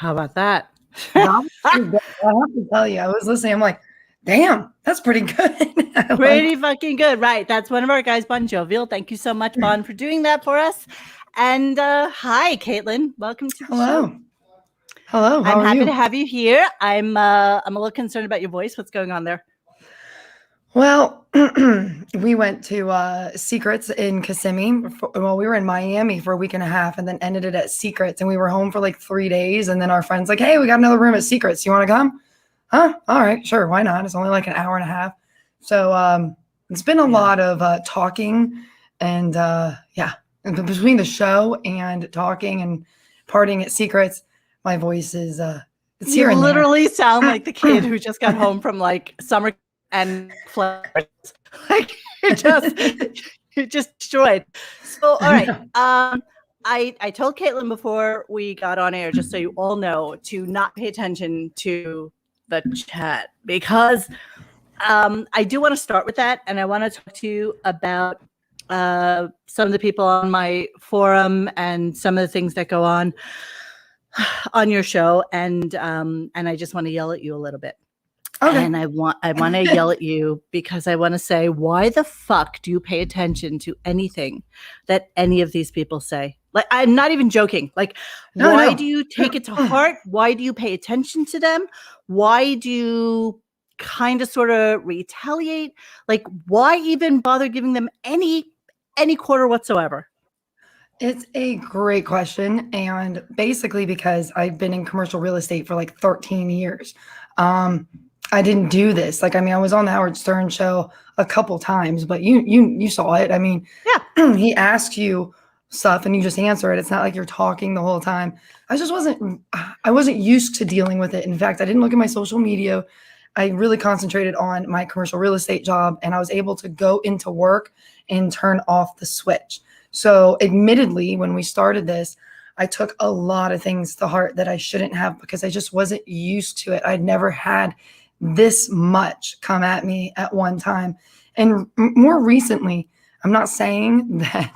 How about that? That was pretty good. I have to tell you, I was listening. I'm like, damn, that's pretty good. Pretty fucking good. Right. That's one of our guys, Bon Jovial. Thank you so much, Bon, for doing that for us. And hi, Katelyn. Welcome to the show. Hello. I'm happy to have you here. I'm a little concerned about your voice. What's going on there? Well, we went to Secrets in Kissimmee. Well, we were in Miami for a week and a half and then ended it at Secrets. And we were home for like 3 days. And then our friend's like, hey, we got another room at Secrets. You want to come? Huh? All right, sure. Why not? It's only like an hour and a half. So it's been a lot of talking and between the show and talking and partying at Secrets, my voice is it's here and there. You literally sound like the kid who just got home from like summer and flowers. Like you just destroyed. So all right. I told Katelyn before we got on air, just so you all know, to not pay attention to the chat because I do want to start with that, and I want to talk to you about some of the people on my forum and some of the things that go on your show, and I just want to yell at you a little bit. Okay. And I want to yell at you because I want to say, why the fuck do you pay attention to anything that any of these people say? Like, I'm not even joking. Like, why do you take it to heart? Why do you pay attention to them? Why do you kind of sort of retaliate? Like, why even bother giving them any quarter whatsoever? It's a great question. And basically because I've been in commercial real estate for like 13 years. I didn't do this. Like, I mean, I was on the Howard Stern show a couple times, but you saw it. I mean, yeah, he asks you stuff and you just answer it. It's not like you're talking the whole time. I wasn't used to dealing with it. In fact, I didn't look at my social media. I really concentrated on my commercial real estate job, and I was able to go into work and turn off the switch. So admittedly, when we started this, I took a lot of things to heart that I shouldn't have because I just wasn't used to it. I'd never had this much come at me at one time. And more recently, I'm not saying that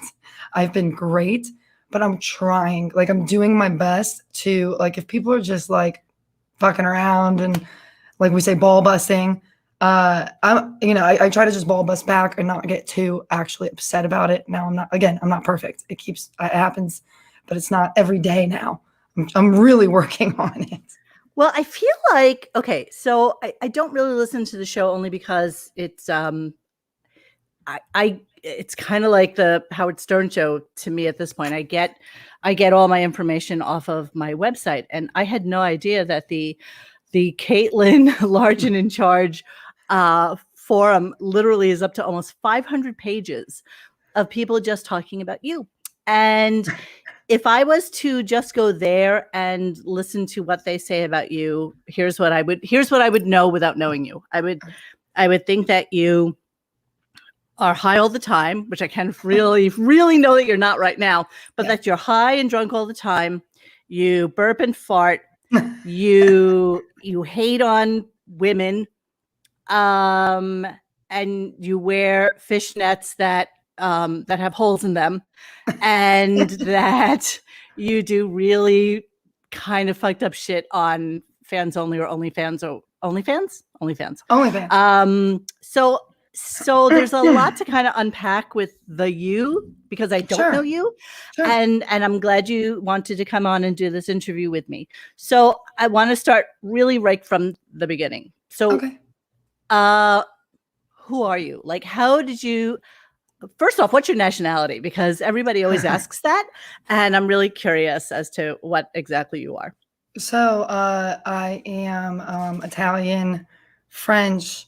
I've been great, but I'm trying. Like, I'm doing my best to, like, if people are just like fucking around and like we say ball busting, I try to just ball bust back and not get too actually upset about it. Now I'm not perfect. It happens, but it's not every day now. I'm really working on it. Well, I feel like, okay, so I don't really listen to the show only because it's it's kind of like the Howard Stern show to me at this point. I get all my information off of my website, and I had no idea that the Katelyn Large and in Charge forum literally is up to almost 500 pages of people just talking about you. And if I was to just go there and listen to what they say about you, here's what I would know without knowing you. I would think that you are high all the time, which I can really, really know that you're not right now, but that you're high and drunk all the time. You burp and fart. You hate on women, and you wear fishnets that have holes in them, and that you do really kind of fucked up shit on Fans Only or OnlyFans or OnlyFans. So there's a lot to kind of unpack with you because I don't know you. Sure. And I'm glad you wanted to come on and do this interview with me. So I want to start really right from the beginning. So who are you? Like, how did you, first off, what's your nationality? Because everybody always asks that. And I'm really curious as to what exactly you are. So I am Italian, French,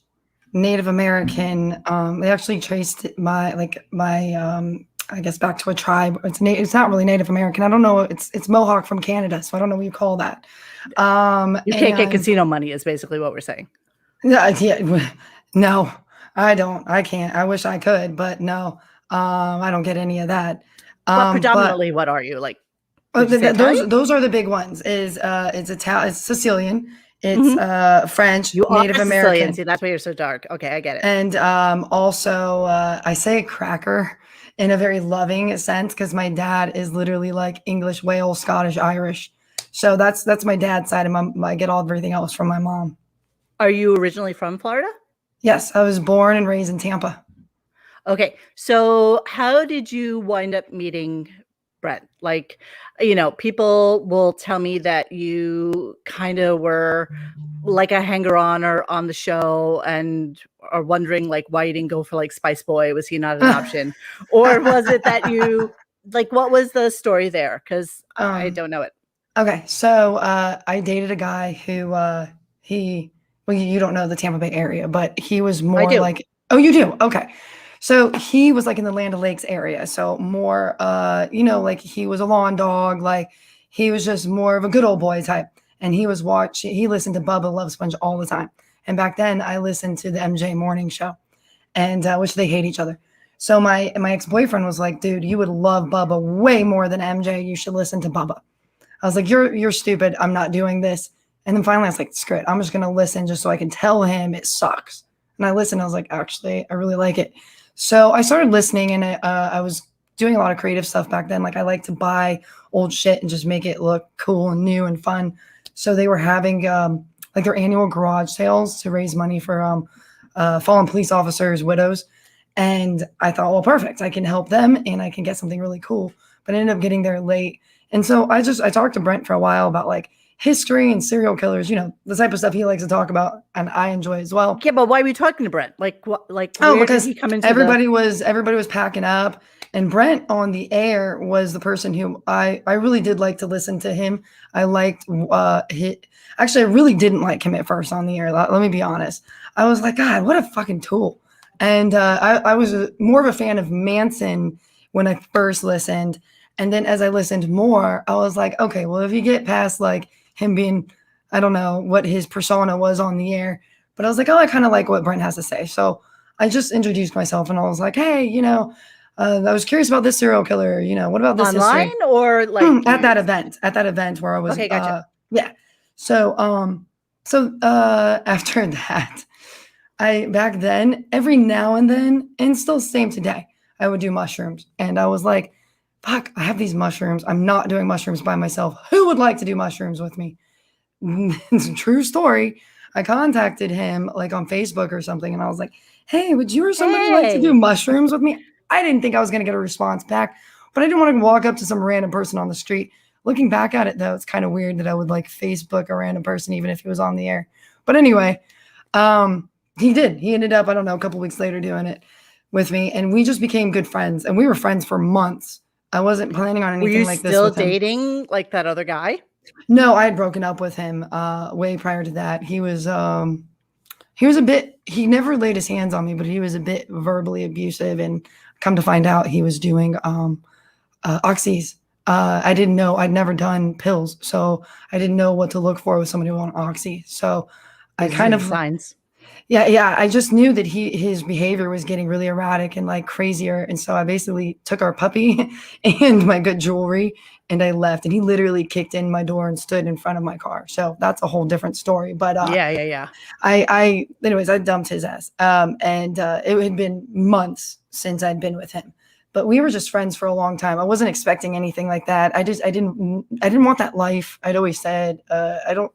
Native American. They actually traced my I guess back to a tribe. It's not really Native American. I don't know. It's Mohawk from Canada, so I don't know what you call that. You can't get casino money is basically what we're saying. Yeah, no, I don't. I can't. I wish I could, but no, I don't get any of that. But predominantly, what are you like? Those are the big ones. It's Sicilian. It's French, you Native American. See, that's why you're so dark. Okay, I get it. And also, I say cracker in a very loving sense because my dad is literally like English, Wales, Scottish, Irish. So that's my dad's side, and I get all everything else from my mom. Are you originally from Florida? Yes, I was born and raised in Tampa. Okay. So how did you wind up meeting Brent? Like, people will tell me that you kind of were like a hanger-on or on the show and are wondering like why you didn't go for like Spice Boy. Was he not an option? Or was it that you like what was the story there? Because I don't know it. Okay, so I dated a guy who well, you don't know the Tampa Bay area, but he was I more do. like, oh, you do? Okay. So he was like in the Land O'Lakes area. So more, like he was a lawn dog. Like he was just more of a good old boy type. And he listened to Bubba Love Sponge all the time. And back then I listened to the MJ morning show, and which they hate each other. So my ex-boyfriend was like, dude, you would love Bubba way more than MJ. You should listen to Bubba. I was like, you're stupid. I'm not doing this. And then finally I was like, screw it. I'm just going to listen just so I can tell him it sucks. And I listened. I was like, actually, I really like it. So I started listening, and I was doing a lot of creative stuff back then. Like I like to buy old shit and just make it look cool and new and fun. So they were having like their annual garage sales to raise money for fallen police officers, widows. And I thought, well, perfect. I can help them and I can get something really cool. But I ended up getting there late. And so I talked to Brent for a while about like history and serial killers, the type of stuff he likes to talk about and I enjoy as well. Yeah, but why are we talking to Brent? Like what? Like Oh, where because did he come into everybody was packing up, and Brent on the air was the person who I really did like to listen to him. I liked actually I really didn't like him at first on the air. Let me be honest. I was like, God, what a fucking tool. And I was more of a fan of Manson when I first listened. And then as I listened more, I was like, okay, well, if you get past like him being, I don't know what his persona was on the air, but I was like, oh, I kind of like what Brent has to say. So I just introduced myself and I was like, hey, I was curious about this serial killer. What about this online history? or like At that event where I was, okay, gotcha. Yeah. So, after that, back then, every now and then, and still same today, I would do mushrooms. And I was like, fuck, I have these mushrooms. I'm not doing mushrooms by myself. Who would like to do mushrooms with me? It's a true story. I contacted him like on Facebook or something, and I was like, hey, would you or somebody like to do mushrooms with me? I didn't think I was going to get a response back, but I didn't want to walk up to some random person on the street. Looking back at it, though, it's kind of weird that I would like Facebook a random person, even if he was on the air. But anyway, he did. He ended up, I don't know, a couple weeks later doing it with me, and we just became good friends, and we were friends for months. I wasn't planning on anything like this. Were you still dating like that other guy? No, I had broken up with him way prior to that. He was a bit, he never laid his hands on me, but he was a bit verbally abusive, and come to find out he was doing oxys. I didn't know, I'd never done pills, so I didn't know what to look for with somebody who on oxy. So I kind of signs. Yeah. I just knew that his behavior was getting really erratic and like crazier. And so I basically took our puppy and my good jewelry and I left, and he literally kicked in my door and stood in front of my car. So that's a whole different story. But yeah. Anyways, I dumped his ass. And it had been months since I'd been with him, but we were just friends for a long time. I wasn't expecting anything like that. I didn't want that life. I'd always said, I don't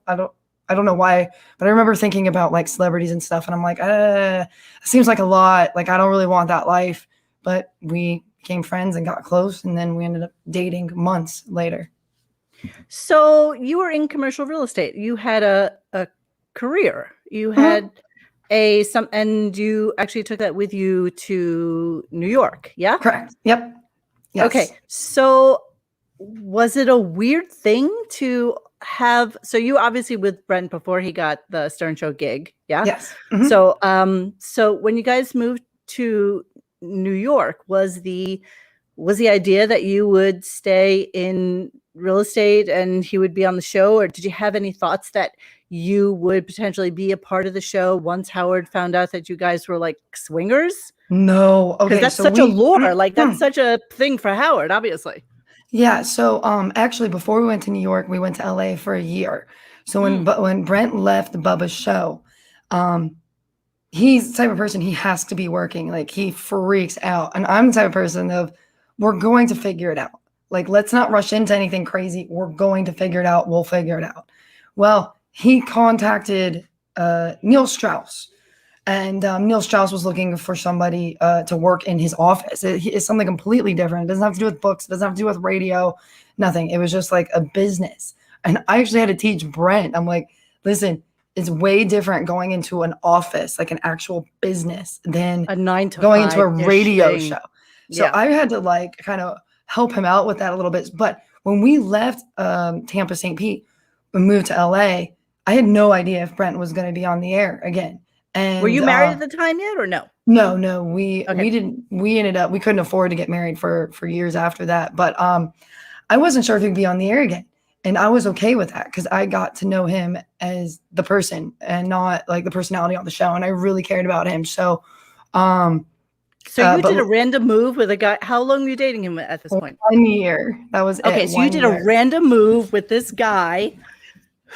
know why, but I remember thinking about like celebrities and stuff. And I'm like, it seems like a lot. Like, I don't really want that life, but we became friends and got close. And then we ended up dating months later. So you were in commercial real estate. You had a career. You had and you actually took that with you to New York. Yeah. Correct. Yep. Yes. Okay. So was it a weird thing to have, so you obviously with Brent before he got the Stern Show gig, yeah? Yes. Mm-hmm. So when you guys moved to New York, was the idea that you would stay in real estate and he would be on the show, or did you have any thoughts that you would potentially be a part of the show once Howard found out that you guys were like swingers? No. Okay. Because that's such a lore, like that's such a thing for Howard, obviously. Yeah. So actually, before we went to New York, we went to LA for a year. So when Brent left Bubba's show, he's the type of person, he has to be working. Like, he freaks out. And I'm the type of person of, we're going to figure it out. Like, let's not rush into anything crazy. We're going to figure it out. We'll figure it out. Well, he contacted Neil Strauss. And Neil Strauss was looking for somebody to work in his office. It's something completely different. It doesn't have to do with books. It doesn't have to do with radio. Nothing. It was just like a business. And I actually had to teach Brent. I'm like, listen, it's way different going into an office, like an actual business, than A 9 to going into a 5 -ish radio thing. show. So Yeah. I had to like kind of help him out with that a little bit. But when we left Tampa St. Pete and moved to LA, I had no idea if Brent was going to be on the air again. And Were you married at the time yet, or no? No, we Okay. didn't. We ended up, we couldn't afford to get married for years after that. But I wasn't sure if he'd be on the air again, and I was okay with that because I got to know him as the person and not like the personality on the show, and I really cared about him. So, So you did a random move with a guy. How long were you dating him at this point? 1 year. That was Okay, it, so you 1 did year. a random move with this guy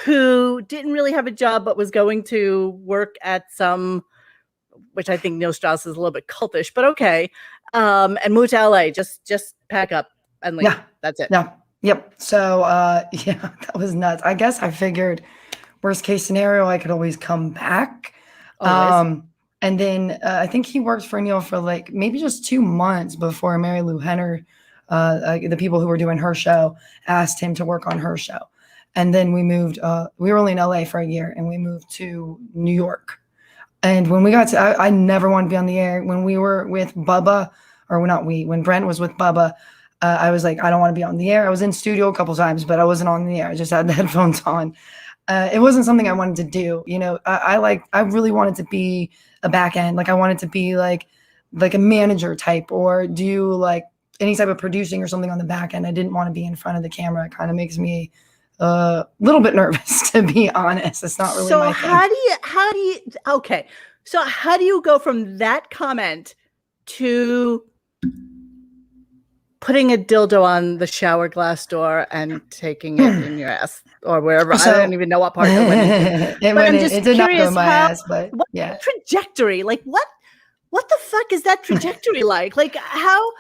who didn't really have a job, but was going to work at some, which I think Neil Strauss is a little bit cultish, but okay. And moved to LA. Just pack up and leave. Yeah. That's it. Yeah. Yep. So yeah, that was nuts. I guess I figured worst case scenario, I could always come back. Always. And then I think he worked for Neil for like maybe just 2 months before Mary Lou Henner, the people who were doing her show, asked him to work on her show. And then we moved, we were only in LA for a year, and we moved to New York. And when we got to, I never wanted to be on the air. When we were with Bubba, or not we, when Brent was with Bubba, I was like, I don't want to be on the air. I was in studio a couple times, but I wasn't on the air. I just had the headphones on. It wasn't something I wanted to do. You know, I really wanted to be a back end. Like I wanted to be like a manager type, or do like any type of producing or something on the back end. I didn't want to be in front of the camera. It kind of makes me a little bit nervous, to be honest. It's not really my thing. So how do you go from that comment to putting a dildo on the shower glass door and taking it in your ass or wherever? So, I don't even know what part it went into. It did not go in my ass, but what yeah. trajectory? Like what the fuck is that trajectory like? Like how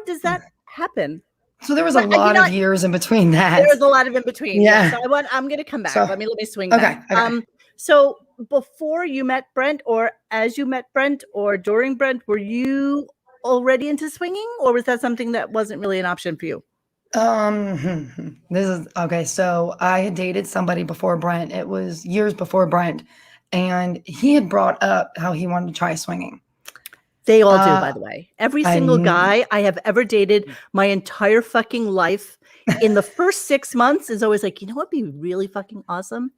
does that happen? So there was a lot of years in between that. There was a lot of in between. Yeah. So I'm going to come back. So, Let me swing okay, back. okay. So before you met Brent, or as you met Brent, or during Brent, were you already into swinging, or was that something that wasn't really an option for you? This is okay. So I had dated somebody before Brent. It was years before Brent, and he had brought up how he wanted to try swinging. They all do, by the way. Every single guy I have ever dated my entire fucking life, in the first 6 months, is always like, you know what'd be really fucking awesome?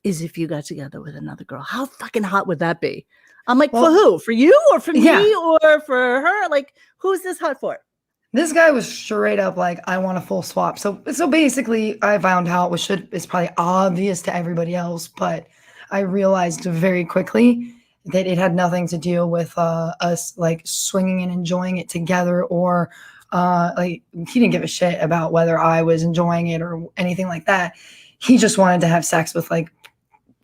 Is if you got together with another girl. How fucking hot would that be? I'm like, for who? For you, or for me, or for her? Like, who's this hot for? This guy was straight up like, I want a full swap. So basically, I found out, which is probably obvious to everybody else, but I realized very quickly that it had nothing to do with us like swinging and enjoying it together, or like he didn't give a shit about whether I was enjoying it or anything like that. He just wanted to have sex with like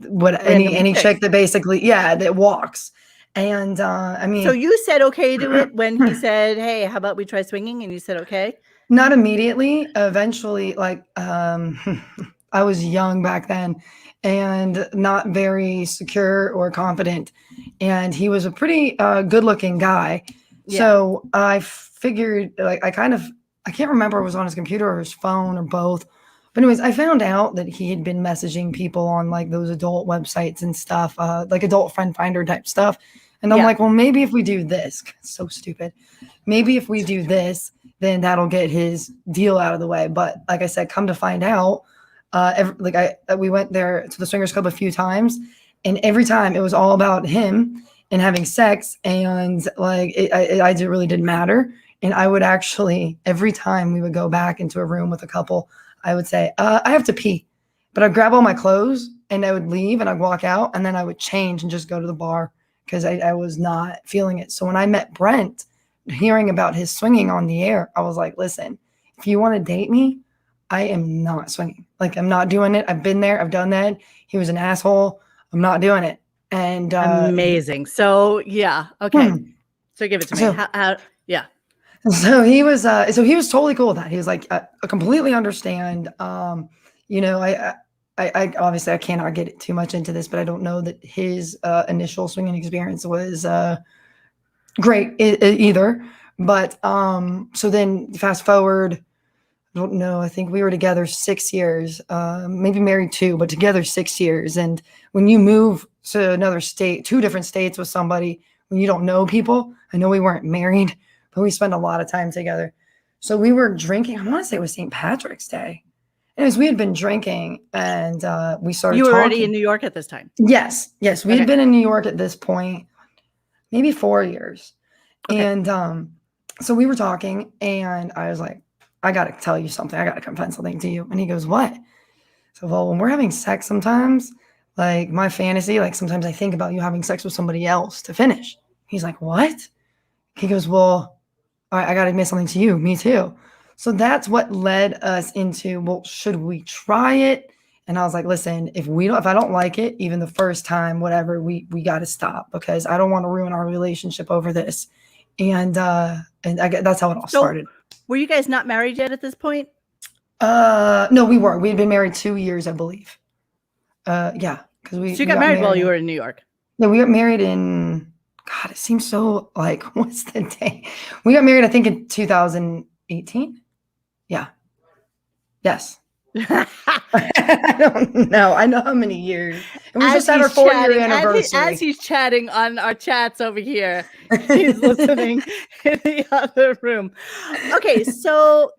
any chick that basically that walks. And I mean, so you said okay to it when he said, hey, how about we try swinging? And you said okay. Not immediately. Eventually, like I was young back then and not very secure or confident, and he was a pretty good looking guy. So I figured, like, I can't remember if it was on his computer or his phone or both. But anyways, I found out that he had been messaging people on like those adult websites and stuff, like adult friend finder type stuff. And I'm like, well, maybe if we do this, it's so stupid. Maybe if we do this, then that'll get his deal out of the way. But like I said, come to find out, we went there to the swingers club a few times, and every time it was all about him and having sex, and like it really didn't matter. And I would actually, every time we would go back into a room with a couple, I would say, I have to pee, but I'd grab all my clothes and I would leave and I'd walk out, and then I would change and just go to the bar because I was not feeling it. So when I met Brent, hearing about his swinging on the air, I was like, listen, if you want to date me, I am not swinging. Like, I'm not doing it. I've been there. I've done that. He was an asshole. I'm not doing it. And amazing. So yeah. Okay. So give it to me. So he was totally cool with that. He was like, I completely understand. I obviously I cannot get too much into this, but I don't know that his initial swinging experience was great either. But so then fast forward, I don't know. I think we were together 6 years, maybe married 2, but together 6 years. And when you move to another state, 2 different states with somebody, when you don't know people, I know we weren't married, but we spent a lot of time together. So we were drinking. I want to say it was St. Patrick's Day. Anyways, we had been drinking and we started You were already talking. in New York at this time. Yes. We had Okay. been in New York at this point, maybe 4 years. Okay. And so we were talking and I was like, I got to tell you something. I got to confess something to you. And he goes, what? So, well, when we're having sex sometimes, like my fantasy, like sometimes I think about you having sex with somebody else to finish. He's like, what? He goes, well, all right, I got to admit something to you. Me too. So that's what led us into, well, should we try it? And I was like, listen, if I don't like it, even the first time, whatever, we got to stop because I don't want to ruin our relationship over this. And that's how it all started. Were you guys not married yet at this point? No, we were. We had been married 2 years, I believe. Yeah, because So you got married while you were in New York. Yeah, we got married in. God, it seems so like what's the day? We got married, I think, in 2018. Yeah. Yes. I don't know. I know how many years. And we just had our 4-year anniversary. As he's chatting on our chats over here, he's listening in the other room. Okay, so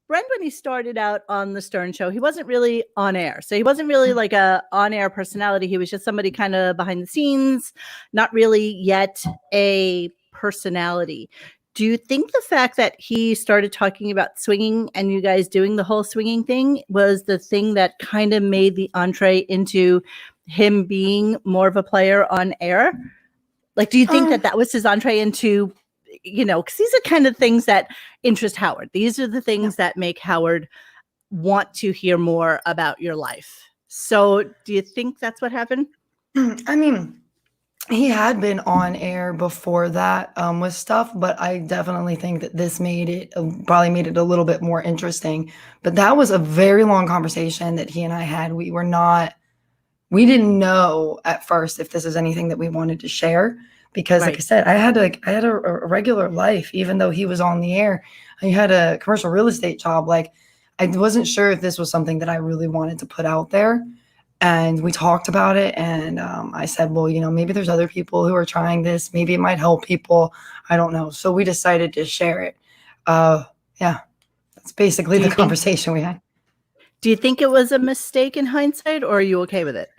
Brent, when he started out on the Stern Show, he wasn't really on air. So he wasn't really like a on-air personality. He was just somebody kind of behind the scenes, not really yet a personality. Do you think the fact that he started talking about swinging and you guys doing the whole swinging thing was the thing that kind of made the entree into him being more of a player on air? Like, do you think that was his entree into, because these are kind of things that interest Howard. These are the things that make Howard want to hear more about your life. So do you think that's what happened? I mean, he had been on air before that with stuff, but I definitely think that this probably made it a little bit more interesting. But that was a very long conversation that he and I had. We didn't know at first if this is anything that we wanted to share because, like I said, I had a regular life, even though he was on the air. I had a commercial real estate job. Like, I wasn't sure if this was something that I really wanted to put out there. And we talked about it, and I said, well, maybe there's other people who are trying this. Maybe it might help people. I don't know. So we decided to share it. Yeah, that's basically the conversation we had. Do you think it was a mistake in hindsight, or are you okay with it?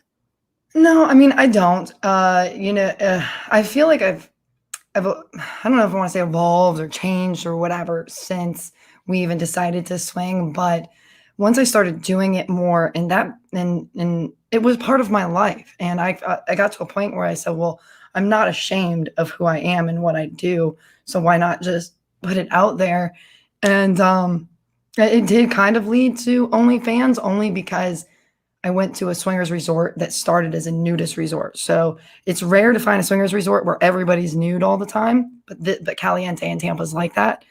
No, I mean, I don't. I feel like I don't know if I want to say evolved or changed or whatever since we even decided to swing, but once I started doing it more and it was part of my life. And I got to a point where I said, well, I'm not ashamed of who I am and what I do. So why not just put it out there? And it did kind of lead to OnlyFans only because I went to a swingers resort that started as a nudist resort. So it's rare to find a swingers resort where everybody's nude all the time. But Caliente in Tampa is like that.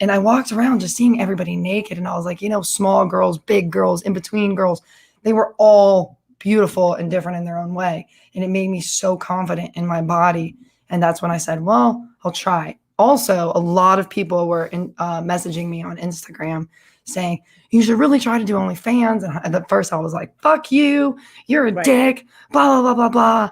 And I walked around just seeing everybody naked. And I was like, small girls, big girls, in between girls, they were all beautiful and different in their own way. And it made me so confident in my body. And that's when I said, well, I'll try. Also, a lot of people were messaging me on Instagram saying, you should really try to do OnlyFans. And at first I was like, fuck you. You're a dick, blah, blah, blah, blah,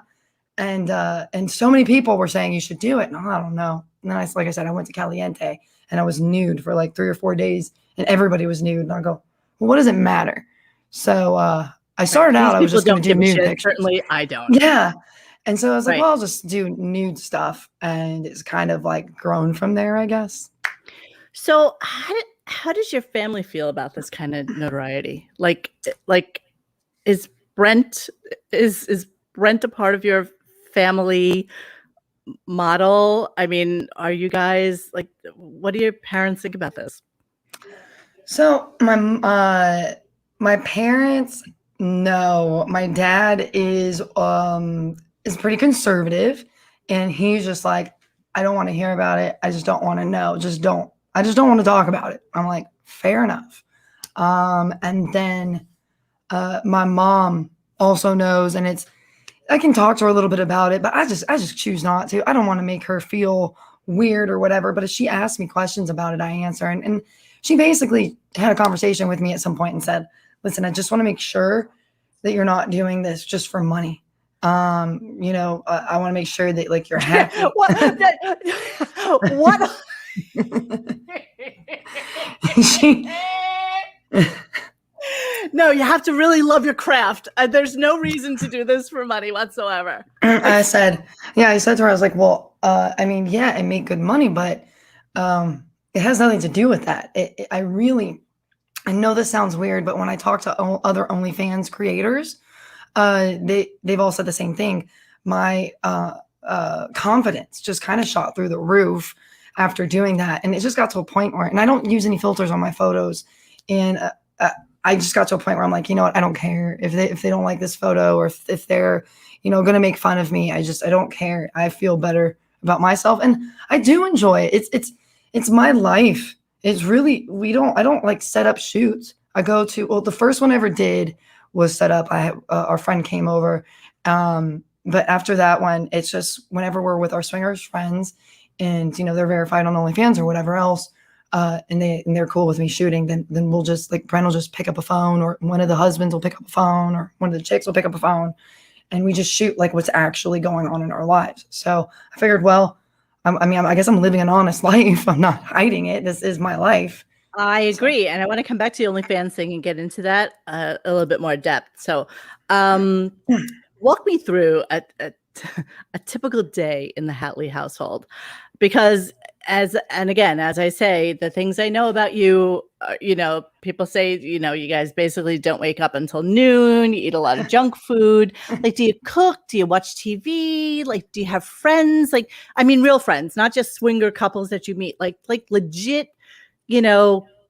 blah. And so many people were saying you should do it. And I don't know. And then like I said, I went to Caliente. And I was nude for like 3 or 4 days and everybody was nude. And I go, well, what does it matter? So I started out, I was just going to do nude pictures. Certainly I don't. Yeah. And so I was like, well, I'll just do nude stuff. And it's kind of like grown from there, I guess. So how does your family feel about this kind of notoriety? Like is Brent a part of your family model? I mean, are you guys like, what do your parents think about this? So my parents, no. My dad is pretty conservative, and he's just like, I don't want to hear about it. I just don't want to know. I just don't want to talk about it. I'm like, fair enough. And then my mom also knows, and I can talk to her a little bit about it, but I just choose not to. I don't want to make her feel weird or whatever. But if she asks me questions about it, I answer. And she basically had a conversation with me at some point and said, listen, I just want to make sure that you're not doing this just for money. I want to make sure that like you're happy. What? No, you have to really love your craft. There's no reason to do this for money whatsoever. I said to her, I was like, well, I mean, yeah, I make good money, but it has nothing to do with that. I know this sounds weird, but when I talk to other OnlyFans creators, they've all said the same thing. My confidence just kind of shot through the roof after doing that. And it just got to a point where, and I don't use any filters on my photos. And I just got to a point where I'm like, you know what? I don't care if they don't like this photo, or if they're, going to make fun of me. I don't care. I feel better about myself. And I do enjoy it. It's my life. It's really, I don't like set up shoots. The first one I ever did was set up. Our friend came over. But after that one, it's just whenever we're with our swingers friends and, they're verified on OnlyFans or whatever else, and they're cool with me shooting, then we'll just like, Brent will just pick up a phone, or one of the husbands will pick up a phone, or one of the chicks will pick up a phone, and we just shoot like what's actually going on in our lives. So I figured, well, I guess I'm living an honest life. I'm not hiding it. This is my life. I agree. And I want to come back to the OnlyFans thing and get into that a little bit more depth. So walk me through a typical day in the Hatley household, because as I say, the things I know about you, people say, you guys basically don't wake up until noon, you eat a lot of junk food. Like, do you cook? Do you watch TV? Like, do you have friends? Like, I mean, real friends, not just swinger couples that you meet, like legit,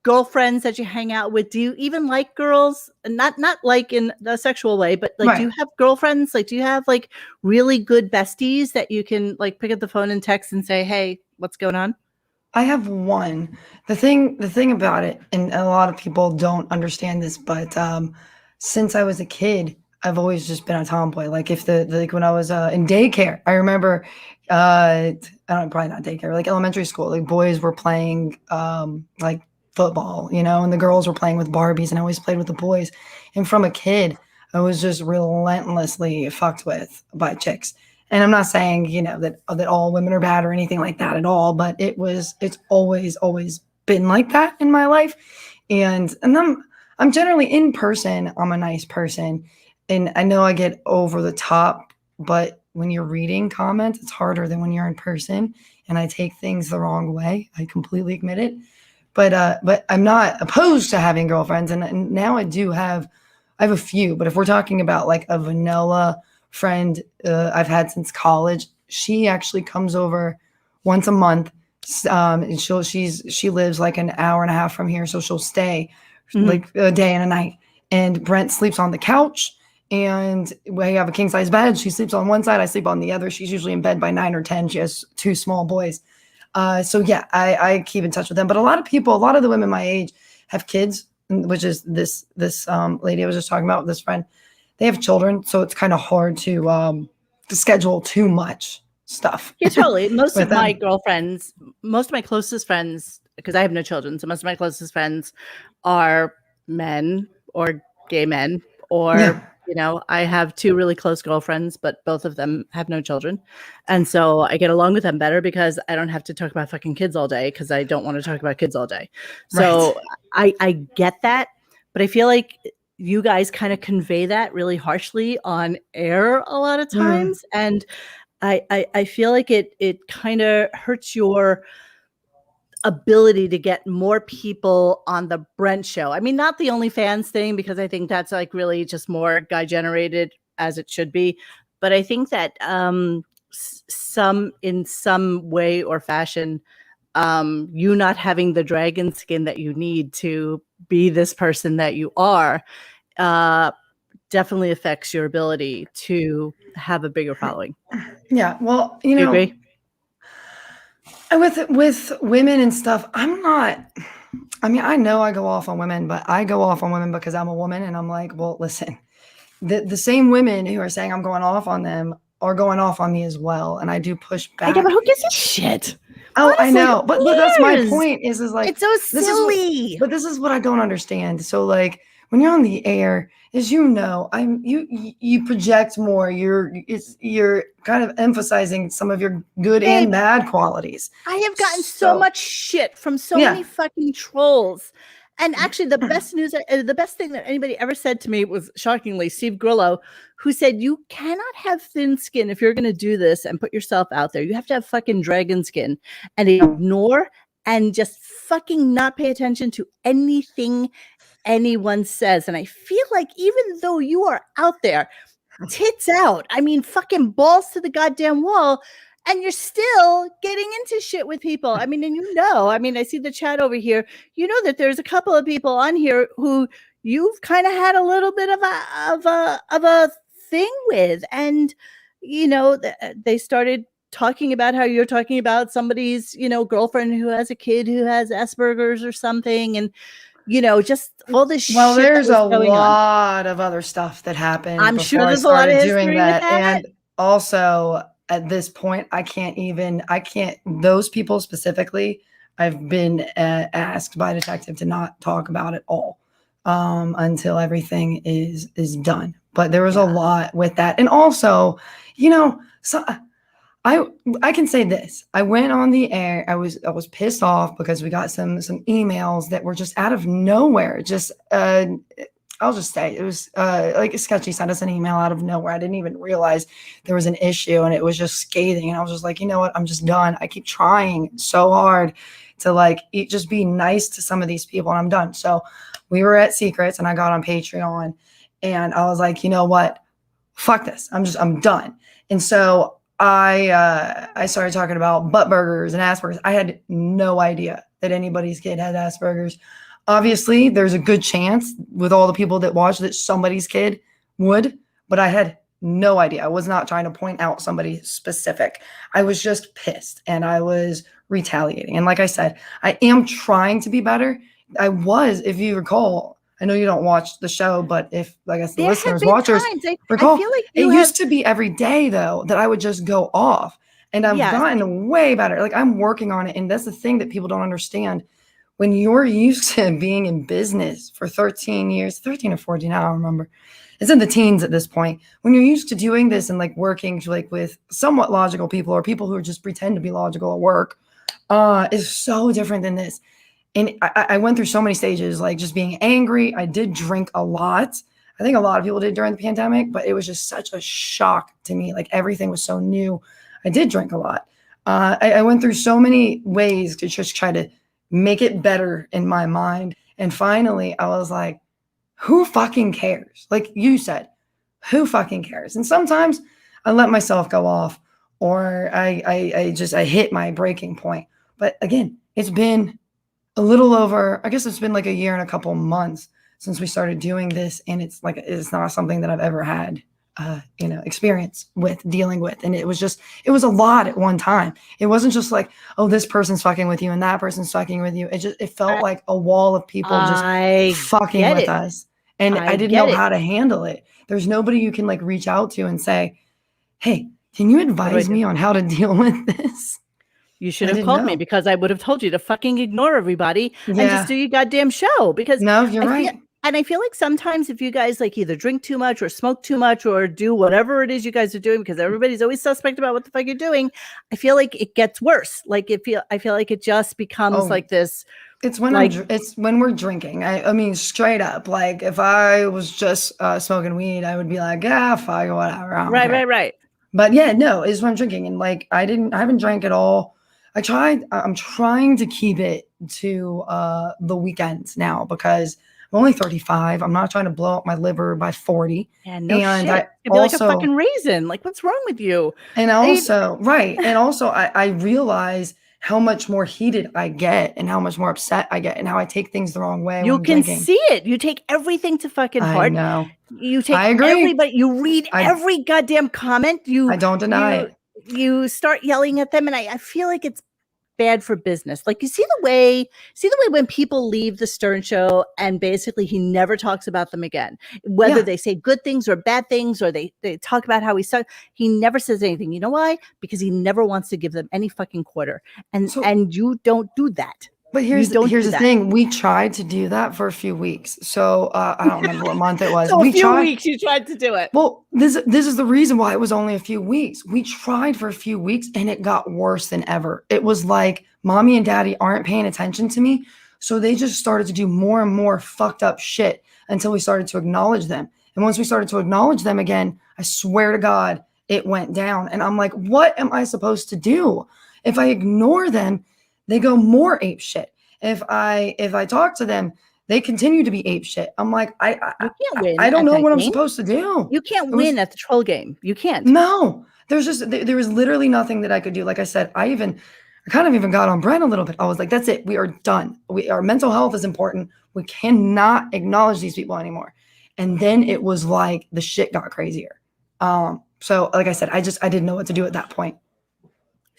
girlfriends that you hang out with. Do you even like girls? Not like in a sexual way, but like, do you have girlfriends? Like, do you have like really good besties that you can like pick up the phone and text and say, hey, what's going on? I have one. The thing about it, and a lot of people don't understand this, but since I was a kid, I've always just been a tomboy. Like when I was in daycare, I remember, probably not daycare, like elementary school, like boys were playing like football, and the girls were playing with Barbies, and I always played with the boys. And from a kid, I was just relentlessly fucked with by chicks. And I'm not saying, that all women are bad or anything like that at all, but it's always been like that in my life. And I'm generally in person, I'm a nice person. And I know I get over the top, but when you're reading comments, it's harder than when you're in person. And I take things the wrong way. I completely admit it. But I'm not opposed to having girlfriends. And now I have a few, but if we're talking about like a vanilla friend I've had since college, she actually comes over once a month. And she lives like an hour and a half from here. So she'll stay like a day and a night. And Brent sleeps on the couch, and we have a king size bed. She sleeps on one side, I sleep on the other. She's usually in bed by 9 or 10. She has 2 small boys. So yeah, I keep in touch with them. But a lot of the women my age have kids, which is this lady I was just talking about, this friend. They have children, so it's kind of hard to schedule too much stuff. Yeah, totally. Most of my closest friends, because I have no children, so most of my closest friends are men or gay men, or I have 2 really close girlfriends, but both of them have no children. And so I get along with them better because I don't have to talk about fucking kids all day, because I don't want to talk about kids all day. So I get that, but I feel like you guys kind of convey that really harshly on air a lot of times. And I feel like it kind of hurts your ability to get more people on the Brent show. I mean, not the OnlyFans thing, because I think that's like really just more guy generated, as it should be. But I think that in some way or fashion, you not having the dragon skin that you need to be this person that you are, definitely affects your ability to have a bigger following. Yeah. Well, Do you agree? And with women and stuff, I'm not. I mean, I know I go off on women, but I go off on women because I'm a woman, and I'm like, well, listen, the same women who are saying I'm going off on them are going off on me as well, and I do push Yeah, but back. who gives a shit? Oh, I Honestly, know, who but that's my cares? point. Is like It's so this is what, silly. but this is what I don't understand. So like when you're on the air, as you know, you project more. You're kind of emphasizing some of your good and Babe, bad qualities. I have gotten so So much shit from so yeah, many fucking trolls. And actually, the best news, the best thing that anybody ever said to me was shockingly Steve Grillo, who said, "You cannot have thin skin if you're going to do this and put yourself out there. You have to have fucking dragon skin and ignore and just fucking not pay attention to anything anyone says." And I feel like even though you are out there, tits out, I mean, fucking balls to the goddamn wall, and you're still getting into shit with people. I mean, and I mean, I see the chat over here. You know that there's a couple of people on here who you've kind of had a little bit of a thing with, and they started talking about how you're talking about somebody's girlfriend who has a kid who has Asperger's or something, and just all this well, shit that there's was a going on. lot of other stuff that happened I'm sure before I there's a lot of started doing history with that, that. and also at this point, I can't. Those people specifically, I've been asked by a detective to not talk about it all until everything is done. But there was a lot with that, and also, so I can say this. I went on the air. I was pissed off because we got some emails that were just out of nowhere. Just I'll just say it was like Sketchy sent us an email out of nowhere. I didn't even realize there was an issue, and it was just scathing. And I was just like, you know what? I'm just done. I keep trying so hard to just be nice to some of these people, and I'm done. So we were at Secrets, and I got on Patreon, and I was like, you know what? Fuck this. I'm done. And so I started talking about butt burgers and Asperger's. I had no idea that anybody's kid had Asperger's. Obviously, there's a good chance with all the people that watch that somebody's kid would, but I had no idea. I was not trying to point out somebody specific. I was just pissed and I was retaliating. And like I said, I am trying to be better. I was, if you recall, I know you don't watch the show, but if I guess the listeners, watchers recall, I feel like it used to be every day though that I would just go off, and I've gotten way better. Like I'm working on it, and that's the thing that people don't understand. When you're used to being in business for 13 years, 13 or 14, I don't remember. It's in the teens at this point. When you're used to doing this and working with somewhat logical people or people who just pretend to be logical at work, is so different than this. And I went through so many stages, just being angry. I did drink a lot. I think a lot of people did during the pandemic, but it was just such a shock to me. Everything was so new. I did drink a lot. I went through so many ways to just try to make it better in my mind. And finally, I was like, who fucking cares? Like you said, who fucking cares? And sometimes I let myself go off, or I hit my breaking point. But again, it's been a little over, I guess it's been a year and a couple months since we started doing this. And it's not something that I've ever had, experience with dealing with. And it was a lot at one time. It wasn't just oh, this person's fucking with you and that person's fucking with you. It felt like a wall of people just fucking with us. And I didn't know how to handle it. There's nobody you can reach out to and say, hey, can you advise me on how to deal with this? You should have called me, because I would have told you to fucking ignore everybody and just do your goddamn show. Because no, you're right. And I feel like sometimes if you guys either drink too much or smoke too much or do whatever it is you guys are doing, because everybody's always suspect about what the fuck you're doing, I feel like it gets worse. I feel like it just becomes this. It's when it's when we're drinking. I mean, straight up. If I was just smoking weed, I would be like, yeah, fuck, whatever. Right. But yeah, no, it's when I'm drinking, and I haven't drank at all. I'm trying to keep it to the weekends now, because I'm only 35. I'm not trying to blow up my liver by 40. Yeah, no shit. It'd be like a fucking raisin. What's wrong with you? And also, right. And also, I realize how much more heated I get and how much more upset I get and how I take things the wrong way. You can see it. You take everything to fucking heart. I know. You take I agree. everybody. You read every goddamn comment. I don't deny it. You start yelling at them, and I feel like it's bad for business. Like, you see the way when people leave the Stern Show and basically he never talks about them again, whether Yeah. they say good things or bad things, or they talk about how he sucked. He never says anything. You know why? Because he never wants to give them any fucking quarter. And So, you don't do that. but You here's don't do the that. thing. We tried to do that for a few weeks. So I don't remember what month it was. So we a few tried. weeks you tried to do it. Well, this is the reason why it was only a few weeks. We tried for a few weeks and it got worse than ever. It was like mommy and daddy aren't paying attention to me. So they just started to do more and more fucked up shit until we started to acknowledge them. And once we started to acknowledge them again, I swear to God, it went down. And I'm like, what am I supposed to do? If I ignore them, they go more ape shit. If I talk to them, they continue to be ape shit. I'm like, You can't win. I don't at know that what I'm game. supposed to do. You can't It was- win at the troll game. You can't. No, there was literally nothing that I could do. Like I said, I kind of even got on Brent a little bit. I was like, that's it. We are done. Our mental health is important. We cannot acknowledge these people anymore. And then it was like the shit got crazier. So like I said, I didn't know what to do at that point.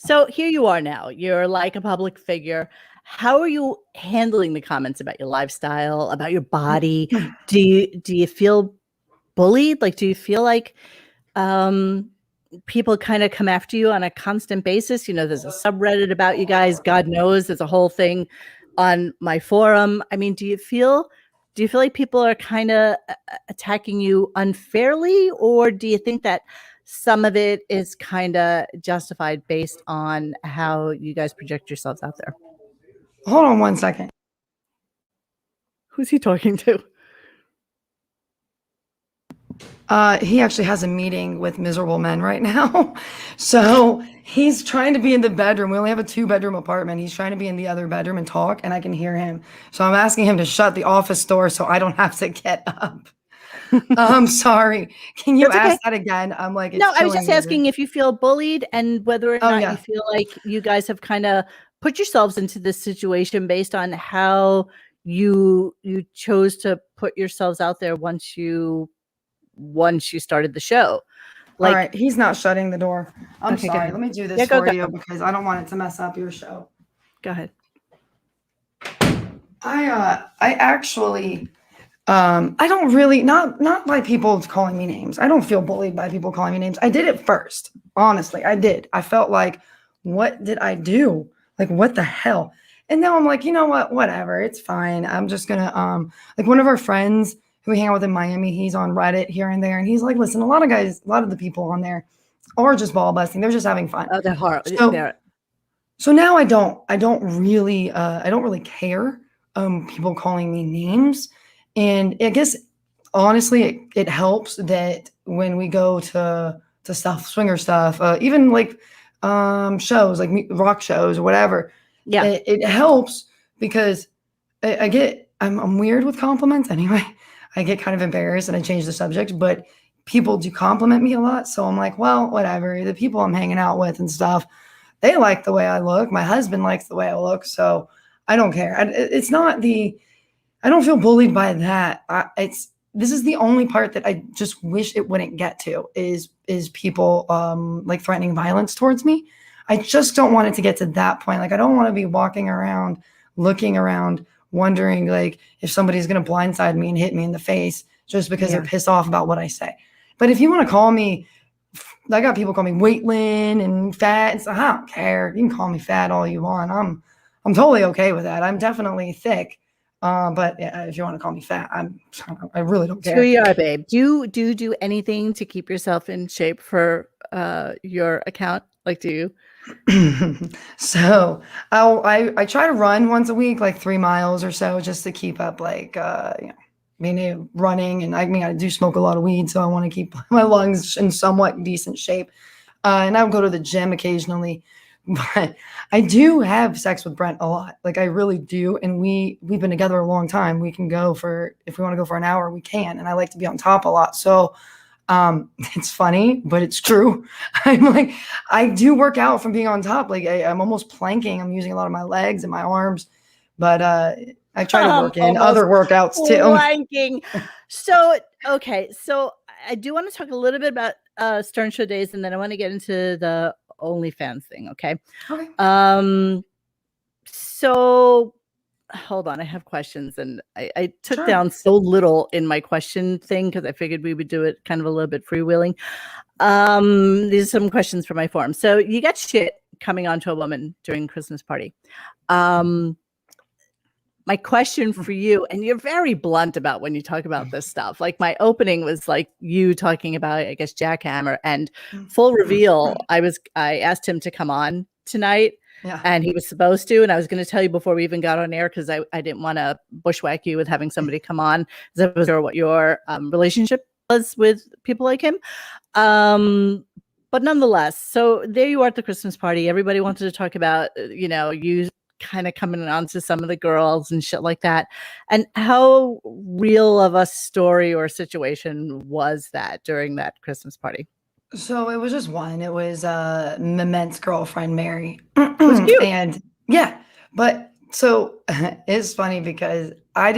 So here you are now. You're like a public figure. How are you handling the comments about your lifestyle, about your body? Do you feel bullied? Like, do you feel like people kind of come after you on a constant basis? You know, there's a subreddit about you guys. God knows there's a whole thing on my forum. I mean, do you feel like people are kind of attacking you unfairly, or do you think that some of it is kind of justified based on how you guys project yourselves out there? Hold on one second. Who's he talking to? He actually has a meeting with miserable men right now. So he's trying to be in the bedroom. We only have a 2-bedroom apartment. He's trying to be in the other bedroom and talk, and I can hear him. So I'm asking him to shut the office door so I don't have to get up. I'm sorry. Can you ask that again? I'm like, no, I was just asking if you feel bullied and whether or not you feel like you guys have kind of put yourselves into this situation based on how you chose to put yourselves out there once you started the show. Like, all right, he's not shutting the door. I'm Okay, sorry. Let me do this for you because I don't want it to mess up your show. Go ahead. I actually I don't really not by people calling me names. I don't feel bullied by people calling me names. I did it first. Honestly, I did. I felt like, what did I do? Like, what the hell? And now I'm like, you know what? Whatever. It's fine. I'm just gonna like one of our friends who we hang out with in Miami, he's on Reddit here and there, and he's like, listen, a lot of the people on there are just ball busting. They're just having fun. Oh, they're horrible. So now I don't really care people calling me names. And I guess honestly it helps that when we go to stuff, swinger stuff, even like shows like rock shows or whatever. Yeah. It helps because I'm weird with compliments anyway. I get kind of embarrassed and I change the subject, but people do compliment me a lot. So I'm like, well, whatever. The people I'm hanging out with and stuff, they like the way I look. My husband likes the way I look. So I don't care. I don't feel bullied by that. This is the only part that I just wish it wouldn't get to is people like threatening violence towards me. I just don't want it to get to that point. Like, I don't want to be walking around, looking around, wondering like if somebody's going to blindside me and hit me in the face just because they're pissed off about what I say. But if you want to call me, I got people call me Waitlin and fat. And so I don't care. You can call me fat all you want. I'm totally okay with that. I'm definitely thick. But yeah, if you want to call me fat, I really don't care. Who you are, babe. Do you do anything to keep yourself in shape for your account? Like, do you? So I try to run once a week, like 3 miles or so, just to keep up, like running. And I do smoke a lot of weed, so I want to keep my lungs in somewhat decent shape. And I would go to the gym occasionally. But I do have sex with Brent a lot. Like, I really do. And we've been together a long time. We can go if we want to go for an hour, we can. And I like to be on top a lot. So it's funny, but it's true. I'm like, I do work out from being on top. Like, I'm almost planking. I'm using a lot of my legs and my arms, but I try to work in other workouts too. Planking. So, okay. So I do want to talk a little bit about Stern Show days, and then I want to get into the OnlyFans thing. Okay. So hold on, I have questions, and I took Sure. down so little in my question thing because I figured we would do it kind of a little bit freewheeling. These are some questions for my forum. So you got shit coming onto a woman during Christmas party. My question for you, and you're very blunt about when you talk about this stuff. Like my opening was like you talking about, I guess, jackhammer, and full reveal. I asked him to come on tonight, Yeah. and he was supposed to, and I was going to tell you before we even got on air because I didn't want to bushwhack you with having somebody come on. I wasn't sure what your relationship was with people like him. But nonetheless, so there you are at the Christmas party. Everybody wanted to talk about, you kind of coming on to some of the girls and shit like that. And how real of a story or situation was that during that Christmas party? So it was just one. It was Mamet's girlfriend, Mary. Was cute. And yeah, but so it's funny because I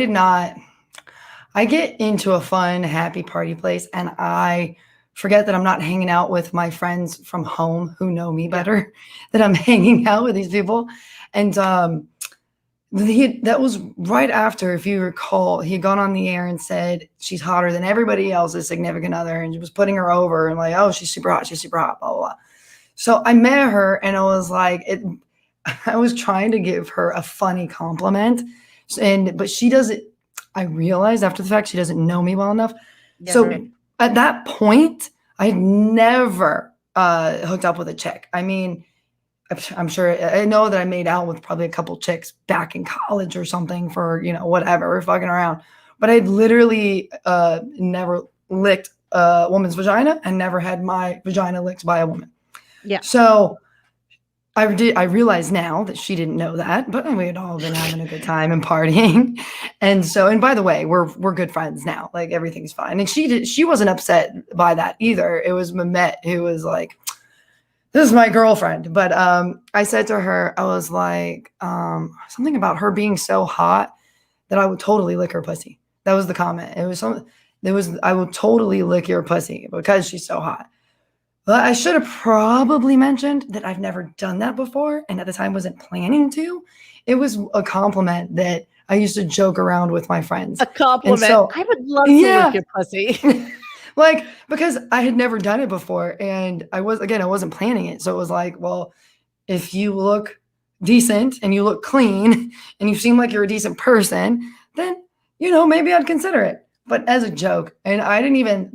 get into a fun, happy party place and I forget that I'm not hanging out with my friends from home who know me better, that I'm hanging out with these people. And that was right after, if you recall, he had gone on the air and said she's hotter than everybody else's significant other and was putting her over and like, oh, she's super hot, blah, blah, blah. So I met her and I was like, I was trying to give her a funny compliment. But she doesn't, I realized after the fact, she doesn't know me well enough. Yeah, so right. At that point, I had never hooked up with a chick. I mean, I'm sure, I know that I made out with probably a couple chicks back in college or something for, whatever, we're fucking around. But I'd literally never licked a woman's vagina and never had my vagina licked by a woman. Yeah. So I realize now that she didn't know that, but we had all been having a good time and partying. And by the way, we're good friends now. Like everything's fine. And she wasn't upset by that either. It was Mamet who was like, this is my girlfriend. But I said to her, I was like, something about her being so hot that I would totally lick her pussy. That was the comment. I will totally lick your pussy because she's so hot. Well, I should have probably mentioned that I've never done that before, and at the time wasn't planning to. It was a compliment that I used to joke around with my friends. A compliment. So, I would love to lick your pussy. Like, because I had never done it before, and I wasn't planning it. So it was like, well, if you look decent and you look clean and you seem like you're a decent person, then, maybe I'd consider it. But as a joke, and I didn't even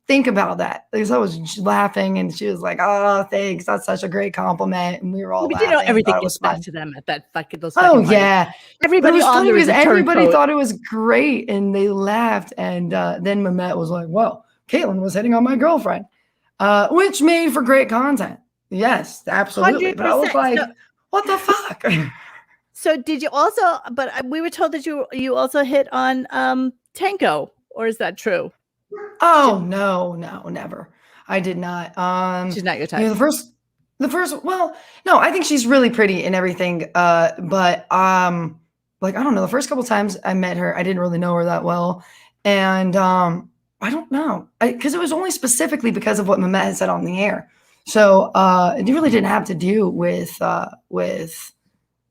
think about that because I was laughing and she was like, oh, thanks, that's such a great compliment, and we were all laughing. Everything gets back to them at that fucking those yeah, everybody on there is everybody thought it was great and they laughed, and then Mamet was like, well, Katelyn was hitting on my girlfriend, which made for great content. Yes, absolutely. 100%. But I was like, what the fuck? So did you also, but we were told that you also hit on Tanko, or is that true? Oh, no, never. I did not. She's not your type. The first, well, no, I think she's really pretty and everything. But like, I don't know, the first couple times I met her, I didn't really know her that well. And I don't know, because it was only specifically because of what Mamet had said on the air. So it really didn't have to do with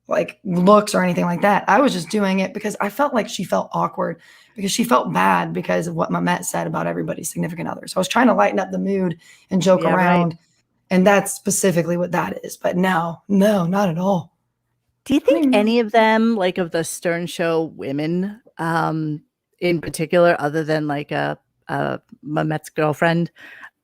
like looks or anything like that. I was just doing it because I felt like she felt awkward because she felt bad because of what Mamet said about everybody's significant other. So I was trying to lighten up the mood and joke around. Right. And that's specifically what that is. But no, not at all. Do you think any of them, like of the Stern Show women in particular, other than like Mamet's girlfriend,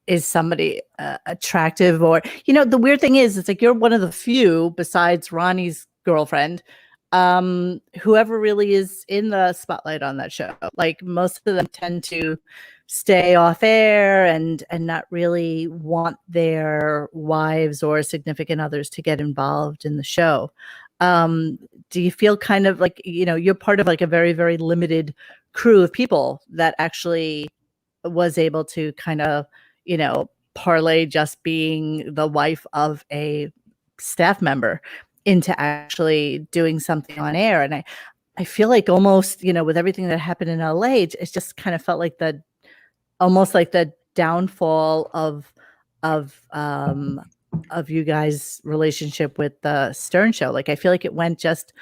is somebody attractive? Or, the weird thing is, it's like you're one of the few besides Ronnie's girlfriend, whoever really is in the spotlight on that show. Like most of them tend to stay off air and not really want their wives or significant others to get involved in the show. Do you feel kind of like, you're part of like a very, very limited crew of people that actually was able to kind of, parlay just being the wife of a staff member into actually doing something on air? And I feel like almost, with everything that happened in LA, it just kind of felt like almost like the downfall of of you guys' relationship with the Stern Show. Like, I feel like it went just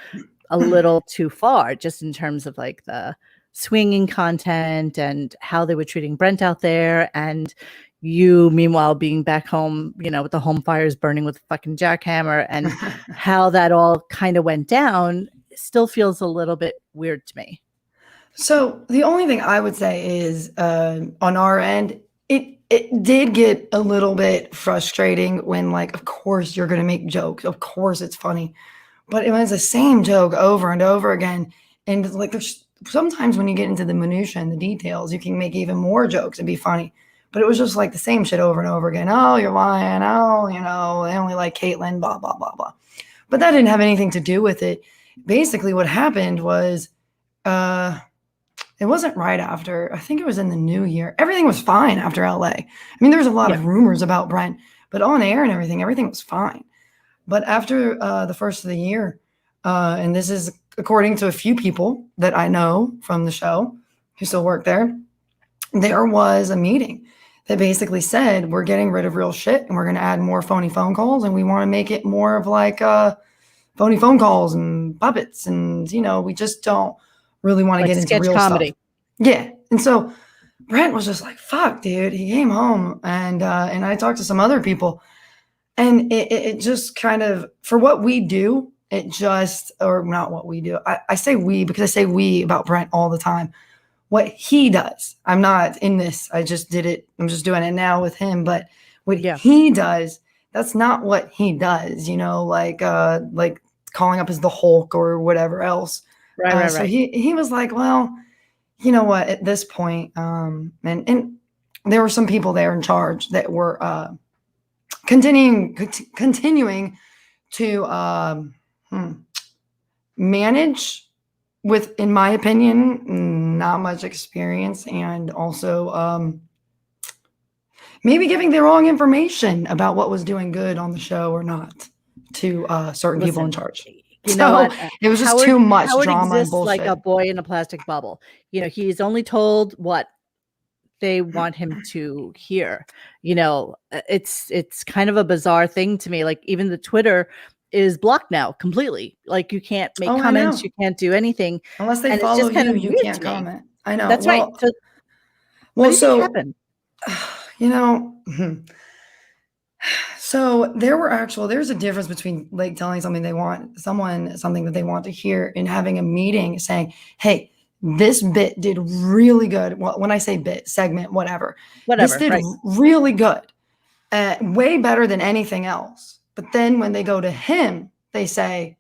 a little too far, just in terms of like the swinging content and how they were treating Brent out there, and you meanwhile being back home, with the home fires burning with a fucking jackhammer, and how that all kind of went down still feels a little bit weird to me. So the only thing I would say is on our end, it did get a little bit frustrating when, like, of course you're going to make jokes. Of course it's funny. But it was the same joke over and over again. And like, there's sometimes when you get into the minutia and the details, you can make even more jokes and be funny. But it was just like the same shit over and over again. Oh, you're lying. Oh, they only like Katelyn, blah, blah, blah, blah. But that didn't have anything to do with it. Basically, what happened was it wasn't right after. I think it was in the new year. Everything was fine after LA. I mean, there was a lot of rumors about Brent, but on air and everything was fine. But after the first of the year, and this is according to a few people that I know from the show who still work there, there was a meeting that basically said, we're getting rid of real shit and we're going to add more phony phone calls, and we want to make it more of like phony phone calls and puppets. And, we just don't really want to get into real comedy stuff. Yeah. And so Brent was just like, fuck, dude. He came home and I talked to some other people. And it just kind of, for what we do, or not what we do. I say we because I say we about Brent all the time. What he does, I'm not in this. I just did it. I'm just doing it now with him. But what he does, that's not what he does, like calling up as the Hulk or whatever else. Right. So he was like, well, you know what, at this point, and there were some people there in charge that were continuing to manage with, in my opinion, not much experience, and also maybe giving the wrong information about what was doing good on the show or not to certain people in charge. You know what? It was just too much Howard drama and bullshit. Like a boy in a plastic bubble. He's only told what they want him to hear. It's kind of a bizarre thing to me. Like, even the Twitter is blocked now completely. Like, you can't make comments, you can't do anything unless they follow you. You can't comment. I know. That's right. So, what do you think happened? So there's a difference between like telling something something that they want to hear, and having a meeting saying, hey, this bit did really good. Well, when I say bit, segment, whatever, this did really good, way better than anything else. But then when they go to him, they say,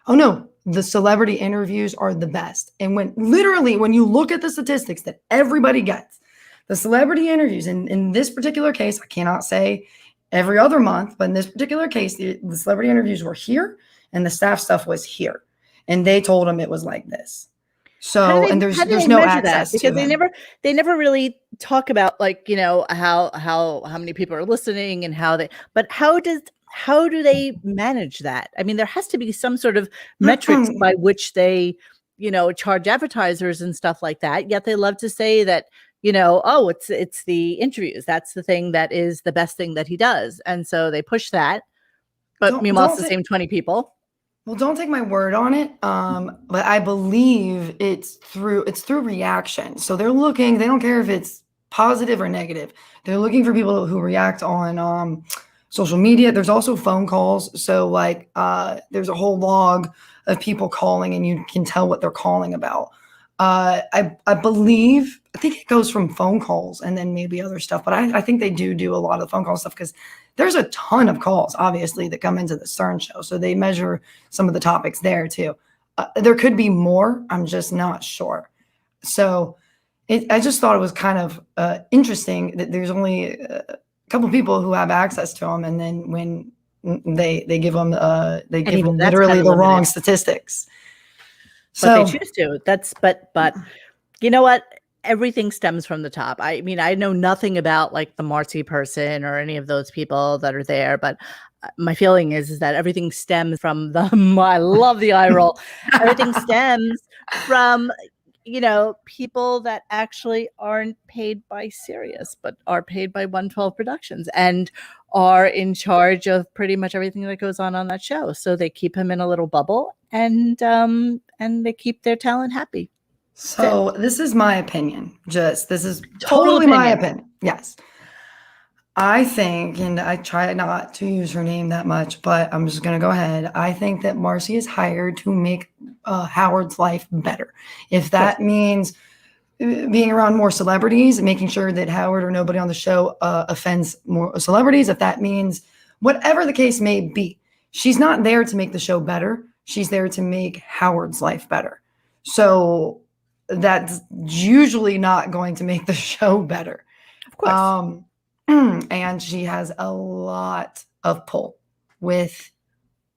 oh no, the celebrity interviews are the best. And when you look at the statistics that everybody gets, the celebrity interviews in this particular case, I cannot say every other month, but in this particular case, the celebrity interviews were here and the staff stuff was here. And they told him it was like this. So, and there's no access because to they never really talk about, like, how many people are listening and but how do they manage that? I mean, there has to be some sort of metrics by which they, charge advertisers and stuff like that. Yet they love to say that, it's the interviews. That's the thing that is the best thing that he does. And so they push that. But meanwhile, it's the same 20 people. Well, don't take my word on it. But I believe it's through reaction. So they don't care if it's positive or negative. They're looking for people who react on social media. There's also phone calls. So like there's a whole log of people calling, and you can tell what they're calling about. I think it goes from phone calls and then maybe other stuff, but I think they do a lot of phone call stuff because there's a ton of calls, obviously, that come into the Stern Show. So they measure some of the topics there too. There could be more. I'm just not sure. So I just thought it was kind of interesting that there's only a couple people who have access to them. And then when they give them, literally the wrong statistics. But they choose to. But you know what? Everything stems from the top. I mean, I know nothing about like the Marcy person or any of those people that are there, but my feeling is that everything stems from I love the eye roll. Everything stems from, people that actually aren't paid by Sirius, but are paid by 112 Productions and are in charge of pretty much everything that goes on that show. So they keep him in a little bubble, and they keep their talent happy. So this is my opinion. This is Total totally my opinion. opinion. Yes. I think, and I try not to use her name that much, but I'm just going to go ahead. I think that Marcy is hired to make Howard's life better. If that means being around more celebrities, making sure that Howard or nobody on the show offends more celebrities, if that means whatever the case may be, she's not there to make the show better. She's there to make Howard's life better. So that's usually not going to make the show better. Of course. And she has a lot of pull with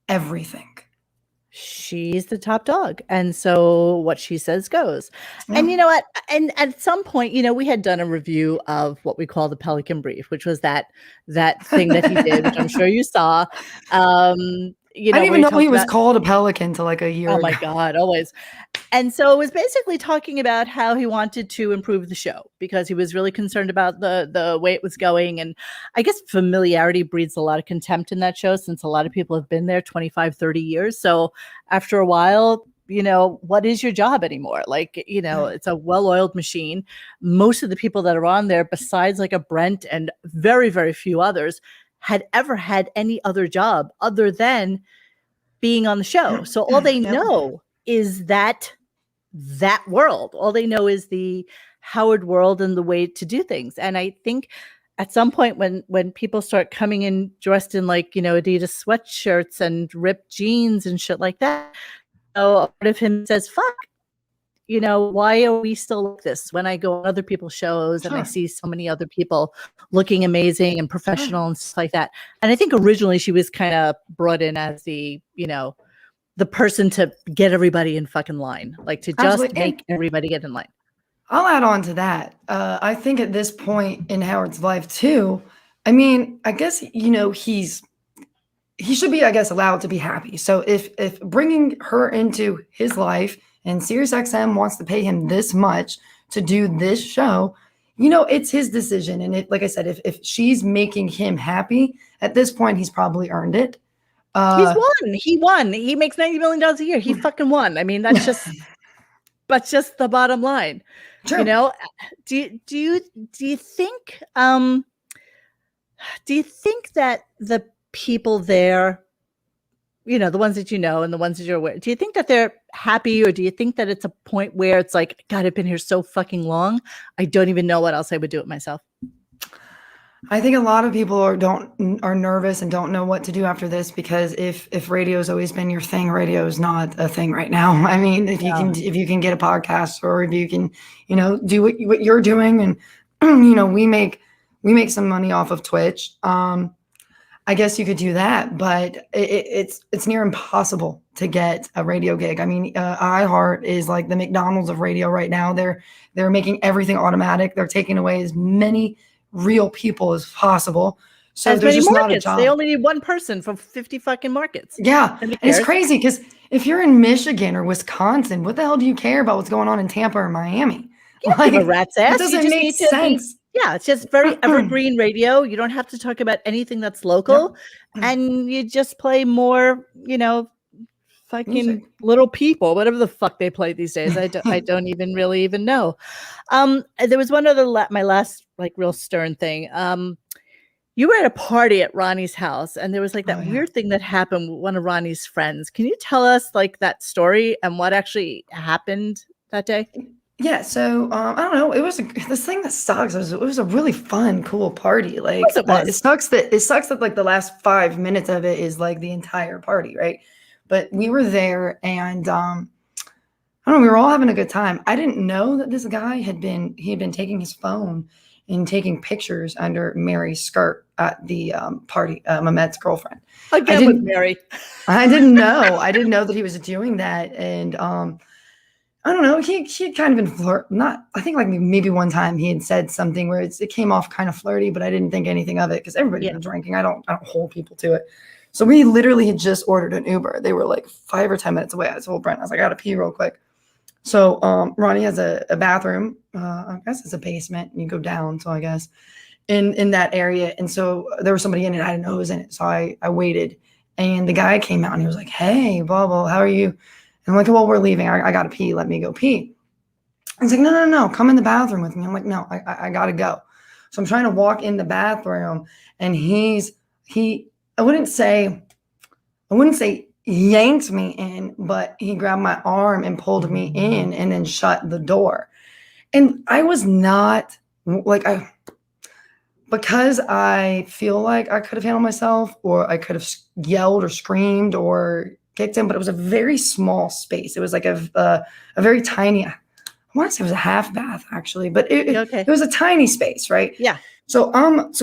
everything. She's the top dog. And so what she says goes. Yeah. And you know what? And at some point, we had done a review of what we call the Pelican Brief, which was that thing that he did, which I'm sure you saw. I didn't even know he was called a pelican till like a year ago. Oh my God, always. And so it was basically talking about how he wanted to improve the show because he was really concerned about the way it was going. And I guess familiarity breeds a lot of contempt in that show since a lot of people have been there 25, 30 years. So after a while, what is your job anymore? Like, it's a well-oiled machine. Most of the people that are on there, besides like a Brent and very, very few others, had ever had any other job other than being on the show. So all they know is that world. All they know is the Howard world and the way to do things. And I think at some point when people start coming in dressed in like, Adidas sweatshirts and ripped jeans and shit like that, part of him says, fuck, why are we still like this? When I go on other people's shows and I see so many other people looking amazing and professional and stuff like that. And I think originally she was kind of brought in as the person to get everybody in fucking line, like to just make everybody get in line. I'll add on to that. I think at this point in Howard's life too, I mean, I guess, he should be, I guess, allowed to be happy. So if bringing her into his life and SiriusXM wants to pay him this much to do this show, it's his decision. And like I said, if she's making him happy at this point, he's probably earned it. He won. He makes $90 million a year. He fucking won. I mean, that's just the bottom line. Sure. Do you think that the people there, the ones that and the ones that you're aware, do you think that they're happy, or do you think that it's a point where it's like, God, I've been here so fucking long, I don't even know what else I would do it myself? I think a lot of people are nervous and don't know what to do after this, because if radio's always been your thing, radio is not a thing right now. I mean, if you can get a podcast, or if you can, do what you're doing, and we make some money off of Twitch. I guess you could do that, but it's near impossible to get a radio gig. I mean, iHeart is like the McDonald's of radio right now. They're making everything automatic. They're taking away as many real people as possible. So there's just not a job. They only need one person for 50 fucking markets. Yeah, and it's crazy because if you're in Michigan or Wisconsin, what the hell do you care about what's going on in Tampa or Miami? You don't give a rat's ass. It doesn't make sense. Yeah, it's just very evergreen radio. You don't have to talk about anything that's local, and you just play more, fucking music. Little people, whatever the fuck they play these days. I don't even really even know. There was one other, my last like real stern thing. You were at a party at Ronnie's house, and there was like that weird thing that happened with one of Ronnie's friends. Can you tell us like that story and what actually happened that day? Yeah, so I don't know. It was this thing that sucks. It was a really fun, cool party. Like it sucks that like the last 5 minutes of it is like the entire party, right? But we were there, and I don't know. We were all having a good time. I didn't know that this guy had been taking his phone and taking pictures under Mary's skirt at the party. Mamet's girlfriend. Again with Mary. I didn't know. I didn't know that he was doing that, and I don't know. He had kind of been I think like maybe one time he had said something where it came off kind of flirty, but I didn't think anything of it because everybody's been drinking. I don't hold people to it. So we literally had just ordered an Uber. They were like 5 or 10 minutes away. I told Brent, I was like, I gotta pee real quick. So Ronnie has a bathroom. I guess it's a basement. And you go down. So I guess in that area. And so there was somebody in it. I didn't know who was in it. So I waited. And the guy came out and he was like, hey, blah, blah, how are you? And I'm like, well, we're leaving. I got to pee. Let me go pee. He's like, no, come in the bathroom with me. I'm like, no, I got to go. So I'm trying to walk in the bathroom and I wouldn't say yanked me in, but he grabbed my arm and pulled me in and then shut the door. And I was not like, because I feel like I could have handled myself, or I could have yelled or screamed or kicked him, but it was a very small space. It was like a very tiny, I want to say it was a half bath actually, but it was a tiny space, right? Yeah. So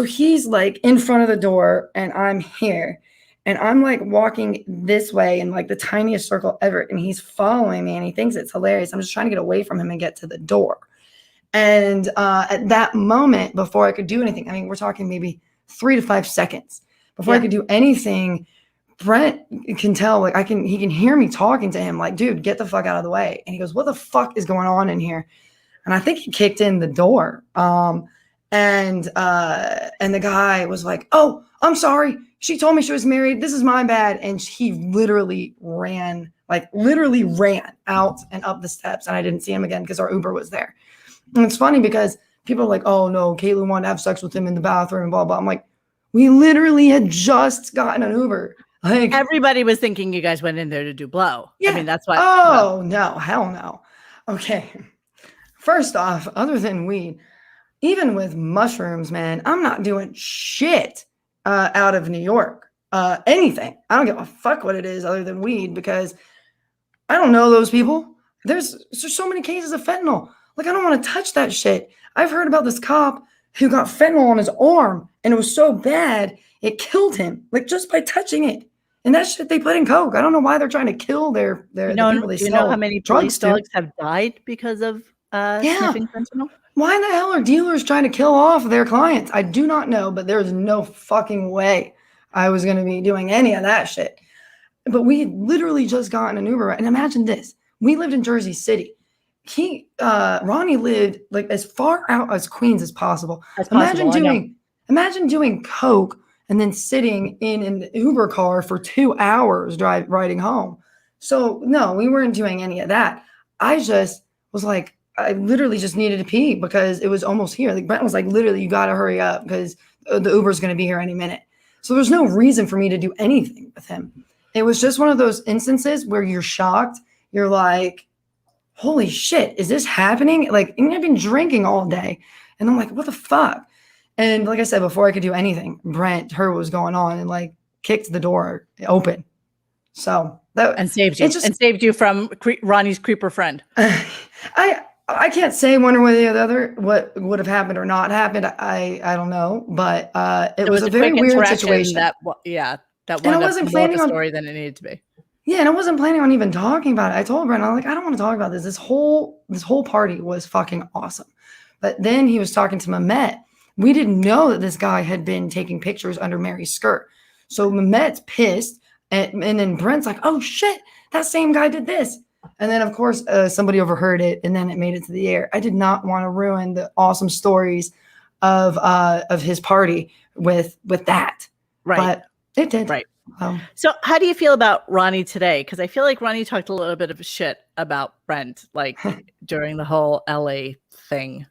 he's like in front of the door and I'm here and I'm like walking this way in like the tiniest circle ever. And he's following me and he thinks it's hilarious. I'm just trying to get away from him and get to the door. And at that moment, before I could do anything, I mean, we're talking maybe 3 to 5 seconds before I could do anything. Brent can tell, like he can hear me talking to him, like, dude, get the fuck out of the way. And he goes, what the fuck is going on in here? And I think he kicked in the door. And the guy was like, oh, I'm sorry. She told me she was married. This is my bad. And he literally ran out and up the steps. And I didn't see him again because our Uber was there. And it's funny because people are like, oh no, Katelyn wanted to have sex with him in the bathroom and blah, blah. I'm like, we literally had just gotten an Uber. Like, everybody was thinking you guys went in there to do blow. Yeah. I mean, that's what. Oh, no, hell no. Okay. First off, other than weed, even with mushrooms, man, I'm not doing shit out of New York. Anything. I don't give a fuck what it is other than weed because I don't know those people. There's so many cases of fentanyl. Like, I don't want to touch that shit. I've heard about this cop who got fentanyl on his arm and it was so bad, it killed him, like just by touching it. And that shit they put in coke. I don't know why they're trying to kill the people they sell. Do you know how many police dogs have died because of sniffing fentanyl? Why the hell are dealers trying to kill off their clients? I do not know, but there's no fucking way I was going to be doing any of that shit. But we had literally just gotten an Uber. And imagine this. We lived in Jersey City. Ronnie lived like as far out as Queens as possible. Imagine doing coke and then sitting in an Uber car for 2 hours riding home. So no, we weren't doing any of that. I just was like, I literally just needed to pee because it was almost here. Like Brent was like, literally, you got to hurry up because the Uber's going to be here any minute. So there's no reason for me to do anything with him. It was just one of those instances where you're shocked. You're like, holy shit, is this happening? Like, and I've been drinking all day. And I'm like, what the fuck? And like I said, before I could do anything, Brent heard what was going on and like kicked the door open. So and saved you from Ronnie's creeper friend. I can't say one way or the other what would have happened or not happened. I don't know, but it was a very weird situation. That one wasn't planning on story than it needed to be. Yeah, and I wasn't planning on even talking about it. I told Brent, I'm like, I don't want to talk about this. This whole party was fucking awesome. But then he was talking to Mehmet. We didn't know that this guy had been taking pictures under Mary's skirt. So Mehmet's pissed, and then Brent's like, oh shit, that same guy did this. And then of course somebody overheard it, and then it made it to the air. I did not want to ruin the awesome stories of his party with that. Right. But it did. Right. So how do you feel about Ronnie today? Because I feel like Ronnie talked a little bit of shit about Brent, like during the whole LA thing.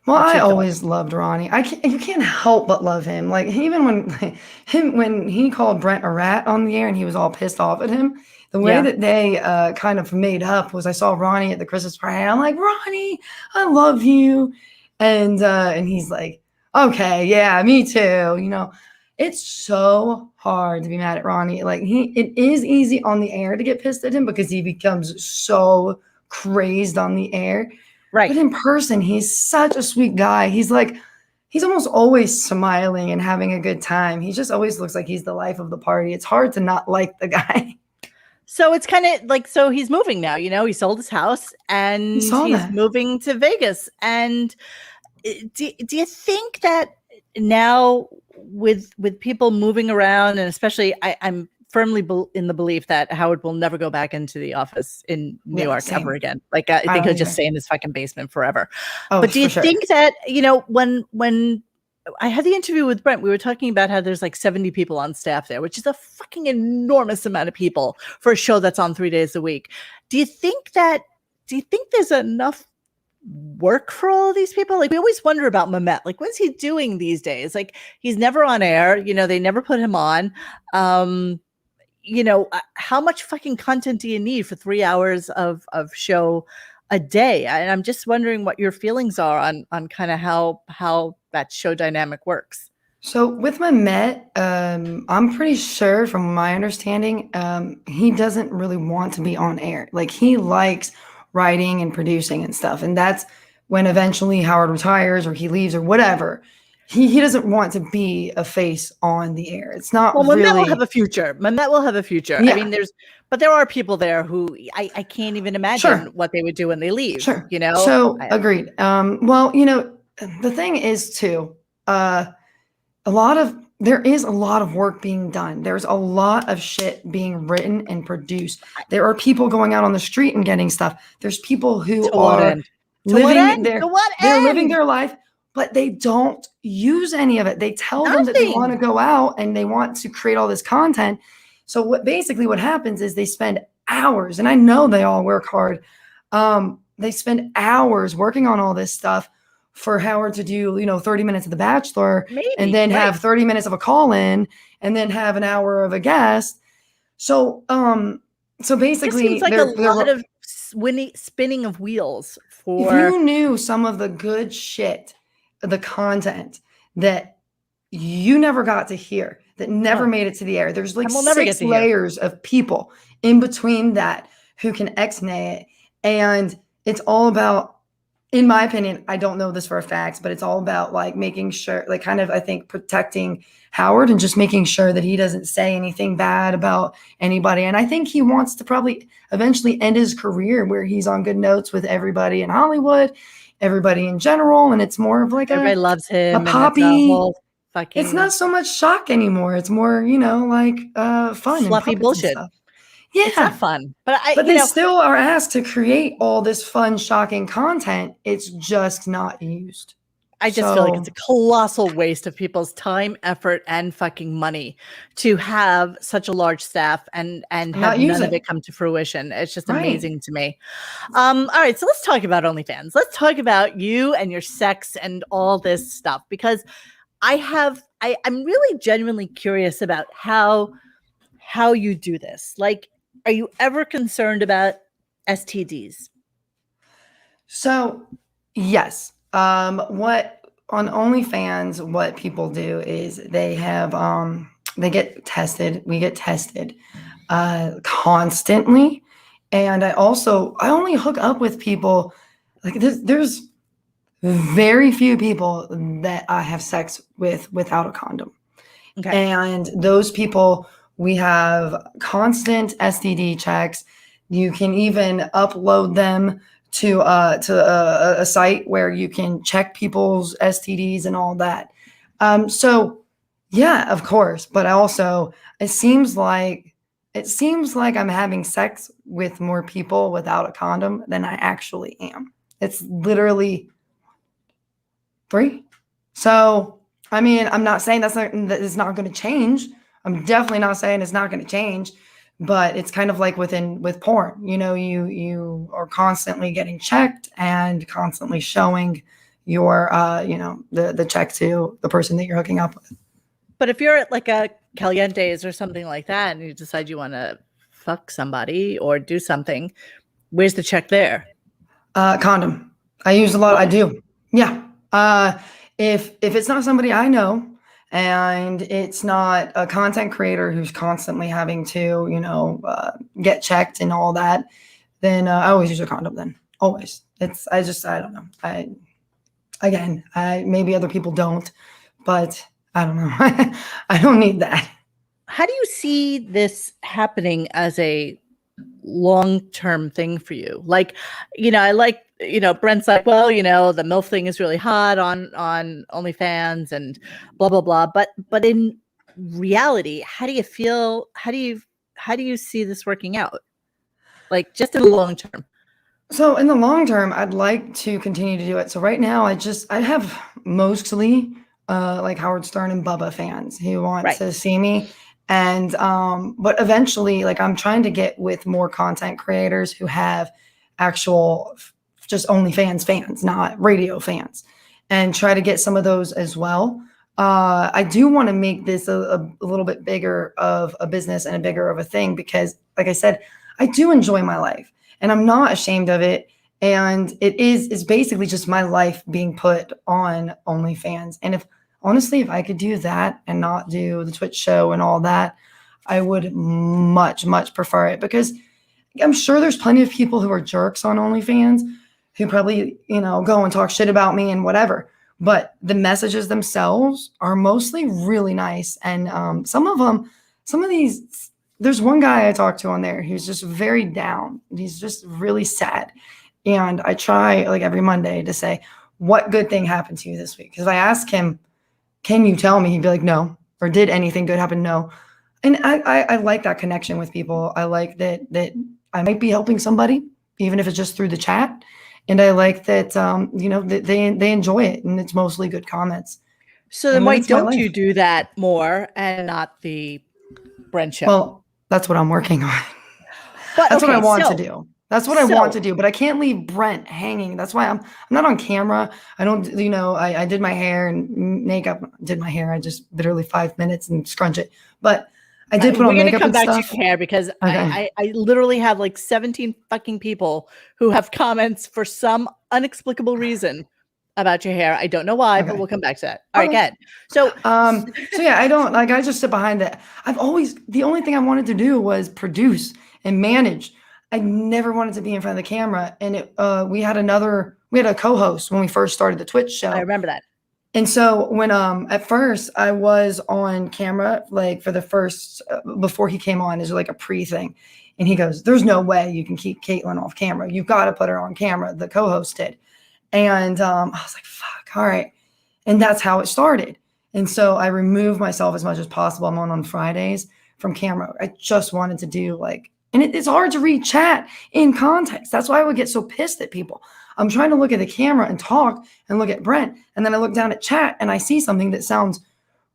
Well, I always loved Ronnie. You can't help but love him. Like even when he called Brent a rat on the air and he was all pissed off at him, the way that they kind of made up was I saw Ronnie at the Christmas party. And I'm like, Ronnie, I love you. And he's like, okay, yeah, me too. You know, it's so hard to be mad at Ronnie. Like it is easy on the air to get pissed at him because he becomes so crazed on the air. Right. But in person, he's such a sweet guy. He's almost always smiling and having a good time. He just always looks like he's the life of the party. It's hard to not like the guy. So it's kind of like, so he's moving now, you know, he sold his house and he's moving to Vegas. And do you think that now with people moving around, and especially I'm firmly in the belief that Howard will never go back into the office in New York same. ever again. Like, I think don't he'll just either. stay in his fucking basement forever. Oh, But do you for sure. think that, when I had the interview with Brent, we were talking about how there's like 70 people on staff there, which is a fucking enormous amount of people for a show that's on 3 days a week. Do you think there's enough work for all of these people? Like, we always wonder about Mehmet. Like, what's he doing these days? Like, he's never on air. They never put him on. How much fucking content do you need for 3 hours of show a day? And I'm just wondering what your feelings are on kind of how that show dynamic works. So with Mehmet, I'm pretty sure from my understanding, he doesn't really want to be on air. Like, he likes writing and producing and stuff. And that's when eventually Howard retires or he leaves or whatever. He doesn't want to be a face on the air. It's not really. Mehmet will have a future. Mehmet will have a future. Yeah. I mean, but there are people there who I can't even imagine what they would do when they leave. Sure. So agreed. Well, the thing is too, there is a lot of work being done. There's a lot of shit being written and produced. There are people going out on the street and getting stuff. There's people who are living their life, but they don't use any of it. They tell them that they want to go out and they want to create all this content. So what happens is they spend hours, and I know they all work hard. They spend hours working on all this stuff for Howard to do, 30 minutes of The Bachelor, and then have 30 minutes of a call-in, and then have an hour of a guest. So basically, it seems like a lot of spinning of wheels. If you knew some of the good shit, the content that you never got to hear, that never made it to the air, there's like 6 layers of people in between that who can X-nay it, and it's all about, in my opinion, I don't know this for a fact, but it's all about like making sure, like kind of, I think, protecting Howard and just making sure that he doesn't say anything bad about anybody. And I think he wants to probably eventually end his career where he's on good notes with everybody in Hollywood, everybody in general. And it's more of like everybody loves him. A poppy. It's not so much shock anymore. It's more, like fun, fluffy and bullshit. And stuff. Yeah, it's not fun, but they still are asked to create all this fun, shocking content. It's just not used. I just feel like it's a colossal waste of people's time, effort, and fucking money to have such a large staff and have none of it come to fruition. It's just amazing to me. All right, so let's talk about OnlyFans. Let's talk about you and your sex and all this stuff, because I'm really genuinely curious about how you do this. Like, are you ever concerned about STDs? So, yes. What on OnlyFans, what people do is they have they get tested. We get tested constantly, and I only hook up with people like there's very few people that I have sex with without a condom. Okay. And those people, we have constant STD checks. You can even upload them to a site where you can check people's STDs and all that. So yeah, of course. But also, it seems like I'm having sex with more people without a condom than I actually am. It's literally 3. So, I mean, I'm not saying that it's not going to change. I'm definitely not saying it's not going to change, but it's kind of like with porn, you are constantly getting checked and constantly showing your, the check to the person that you're hooking up with. But if you're at like a Calientes or something like that, and you decide you want to fuck somebody or do something, where's the check there? Condom. I use a lot. I do. Yeah. If it's not somebody I know, and it's not a content creator who's constantly having to, get checked and all that, then I always use a condom then. Always. I don't know. Maybe other people don't, but I don't know. I don't need that. How do you see this happening as a long-term thing for you? Like, I like, Brent's like, well, the MILF thing is really hot on OnlyFans and blah, blah, blah. But in reality, how do you feel? How do you see this working out? Like just in the long term. So in the long term, I'd like to continue to do it. So right now, I have mostly like Howard Stern and Bubba fans who want Right. to see me. And but eventually, like I'm trying to get with more content creators who have actual just OnlyFans fans, not radio fans, and try to get some of those as well. I do want to make this a little bit bigger of a business and a bigger of a thing because, like I said, I do enjoy my life and I'm not ashamed of it. And it's basically just my life being put on OnlyFans. And honestly, if I could do that and not do the Twitch show and all that, I would much, much prefer it because I'm sure there's plenty of people who are jerks on OnlyFans who probably, go and talk shit about me and whatever. But the messages themselves are mostly really nice. And some of these, there's one guy I talked to on there who's just very down. He's just really sad. And I try like every Monday to say, what good thing happened to you this week? Because if I ask him, can you tell me? He'd be like, no. Or did anything good happen? No. And I like that connection with people. I like that I might be helping somebody, even if it's just through the chat. And I like that, that they enjoy it and it's mostly good comments. So then why don't you do that more and not the Brent show? Well, that's what I'm working on. That's what I want to do. That's what I want to do, but I can't leave Brent hanging. That's why I'm not on camera. I don't, I did my hair and makeup, did my hair. I just literally 5 minutes and scrunch it. But I did put on makeup and stuff. We're going to come back to your hair because okay. I literally have like 17 fucking people who have comments for some inexplicable reason about your hair. I don't know why, but we'll come back to that. All right, good. So yeah, I just sit behind it. The only thing I wanted to do was produce and manage. I never wanted to be in front of the camera. And we had a co-host when we first started the Twitch show. I remember that. And so when at first I was on camera, like for the first before he came on, is like a pre-thing. And he goes, there's no way you can keep Katelyn off camera. You've got to put her on camera. The co-host did. And I was like, fuck, all right. And that's how it started. And so I removed myself as much as possible. I'm on Fridays from camera. I just wanted to do and it's hard to read chat in context. That's why I would get so pissed at people. I'm trying to look at the camera and talk and look at Brent. And then I look down at chat and I see something that sounds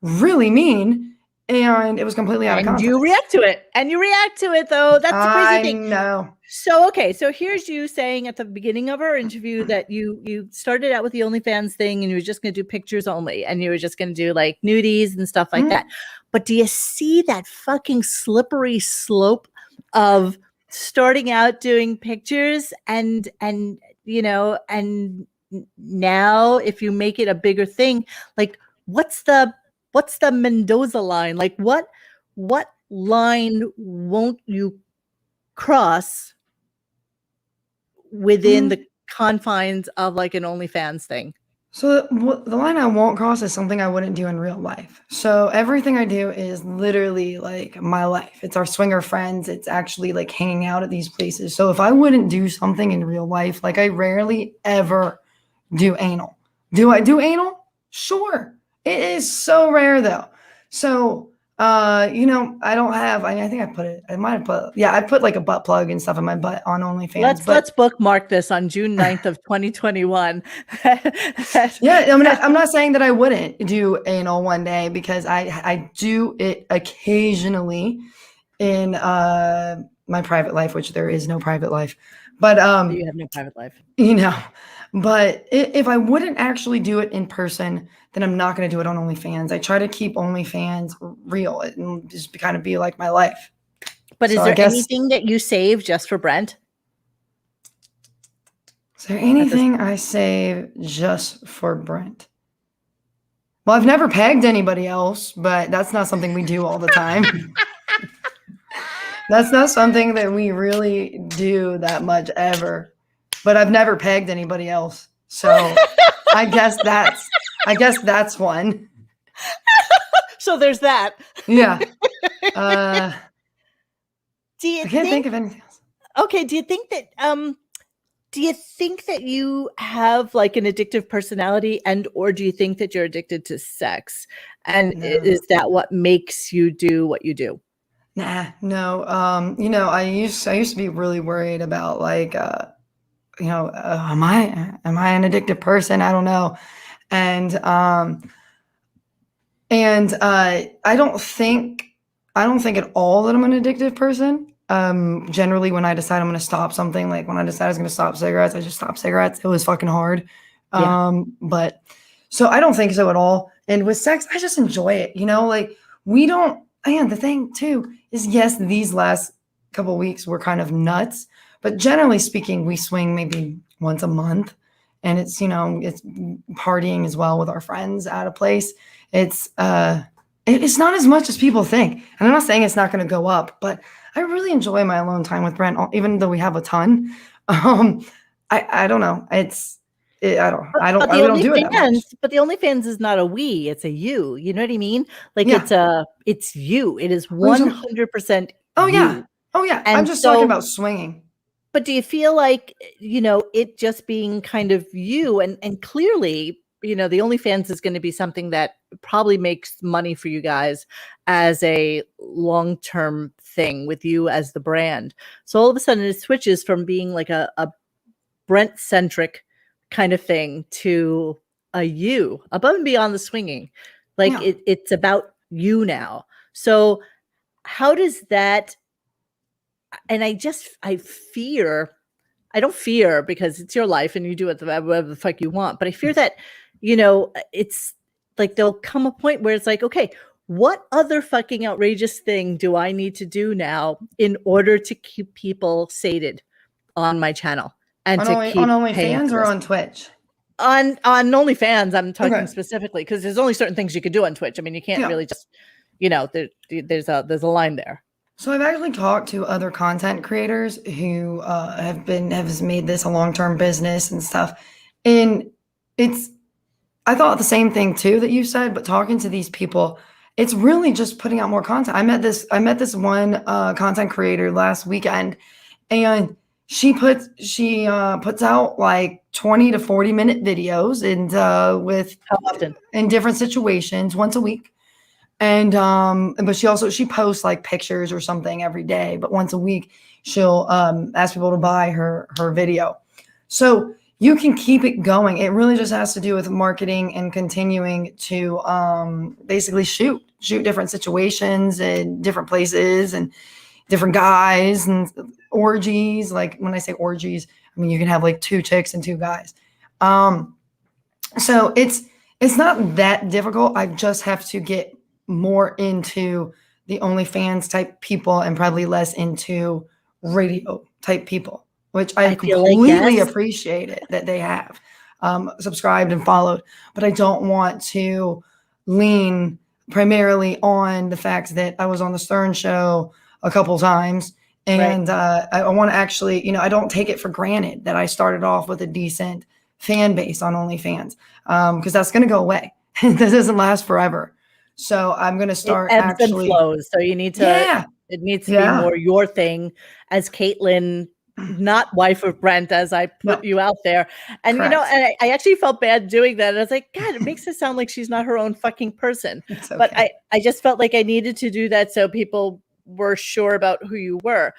really mean. And it was completely out of context. And you react to it, though. That's the crazy thing. I know. So, okay. So here's you saying at the beginning of our interview that you started out with the OnlyFans thing and you were just going to do pictures only. And you were just going to do like nudies and stuff like that. But do you see that fucking slippery slope of starting out doing pictures and now if you make it a bigger thing, like what's the Mendoza line? Like what line won't you cross within the confines of like an OnlyFans thing? So the line I won't cross is something I wouldn't do in real life. So everything I do is literally like my life. It's our swinger friends. It's actually like hanging out at these places. So if I wouldn't do something in real life, like I rarely ever do anal. Do I do anal? Sure. It is so rare though. So, I don't have, I think I put like a butt plug and stuff in my butt on OnlyFans. Let's bookmark this on June 9th of 2021. Yeah. I'm not saying that I wouldn't do anal one day because I do it occasionally in my private life, which there is no private life, but you have no private life, but if I wouldn't actually do it in person, then I'm not going to do it on OnlyFans. I try to keep OnlyFans real and just kind of be like my life. But is there anything that you save just for Brent? Is there anything I save just for Brent? Well, I've never pegged anybody else, but that's not something we do all the time. That's not something that we really do that much ever. But I've never pegged anybody else. So I guess that's one. So there's that. Yeah. I can't think of anything else. Okay. Do you think that do you think that you have like an addictive personality, and or do you think that you're addicted to sex? And No. is that what makes you do what you do? Nah, no. I used to be really worried about like am I an addicted person? I don't know. And I don't think at all that I'm an addictive person. Generally when I decide I'm going to stop something, like when I decided I was going to stop cigarettes, I just stopped cigarettes. It was fucking hard. Yeah. But so I don't think so at all. And with sex, I just enjoy it. Like we don't, and the thing too is, yes, these last couple weeks were kind of nuts, but generally speaking, we swing maybe once a month, and it's partying as well with our friends at a place. It's not as much as people think. And I'm not saying it's not going to go up, but I really enjoy my alone time with Brent, even though we have a ton. Um, I don't know. But I the really don't do it that much. OnlyFans is not a we, it's a you. You know what I mean? Like Yeah. it's you. It is What are you talking- 100% Oh yeah. you. Oh yeah. I'm And just talking so, about swinging. but do you feel like, it just being kind of you, and clearly, the OnlyFans is going to be something that probably makes money for you guys as a long-term thing with you as the brand. So all of a sudden it switches from being like a Brent centric kind of thing to a you above and beyond the swinging. Like Yeah. it's about you now. So how does that, and I don't fear because it's your life and you do it whatever the fuck you want, but I fear that, it's like there'll come a point where it's like, okay, what other fucking outrageous thing do I need to do now in order to keep people sated on my channel and to On keep paying OnlyFans for or this? on Twitch? On OnlyFans, I'm talking Okay. specifically because there's only certain things you could do on Twitch. I mean, you can't Yeah. really just, there's a line there. So I've actually talked to other content creators who have made this a long-term business and stuff. And I thought the same thing too that you said, but talking to these people, it's really just putting out more content. I met this one content creator last weekend, and she puts out like 20 to 40-minute videos, and with How often? in different situations once a week. And but she posts like pictures or something every day, but once a week she'll ask people to buy her video. So you can keep it going. It really just has to do with marketing and continuing to basically shoot different situations in different places and different guys and orgies. Like when I say orgies, I mean you can have like 2 chicks and 2 guys. So it's not that difficult. I just have to get more into the OnlyFans type people and probably less into radio type people, which I feel like, completely yes, appreciate it that they have subscribed and followed. But I don't want to lean primarily on the fact that I was on the Stern Show a couple times. right. And I want to actually, I don't take it for granted that I started off with a decent fan base on OnlyFans, because that's going to go away. That doesn't last forever. So I'm going to It start ebbs and actually. flows. So you need to, Yeah. it needs to be Yeah. more your thing as Katelyn, not wife of Brent, as I put No. you out there. And, Correct. and I actually felt bad doing that. And I was like, God, it makes it sound like she's not her own fucking person. It's But okay. I just felt like I needed to do that so people were sure about who you were.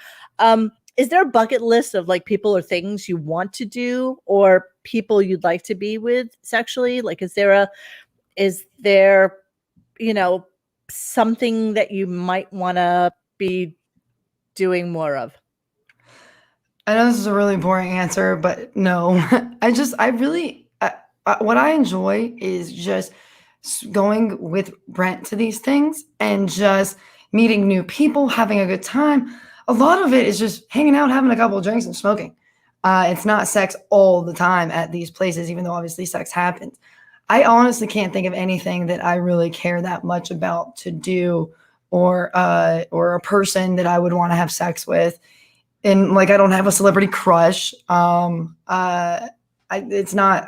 Is there a bucket list of like people or things you want to do or people you'd like to be with sexually? Like, is there, something that you might want to be doing more of? I know this is a really boring answer, but no. What I enjoy is just going with Brent to these things and just meeting new people, having a good time. A lot of it is just hanging out, having a couple of drinks and smoking. It's not sex all the time at these places, even though obviously sex happens. I honestly can't think of anything that I really care that much about to do, or a person that I would want to have sex with. And like, I don't have a celebrity crush. It's not,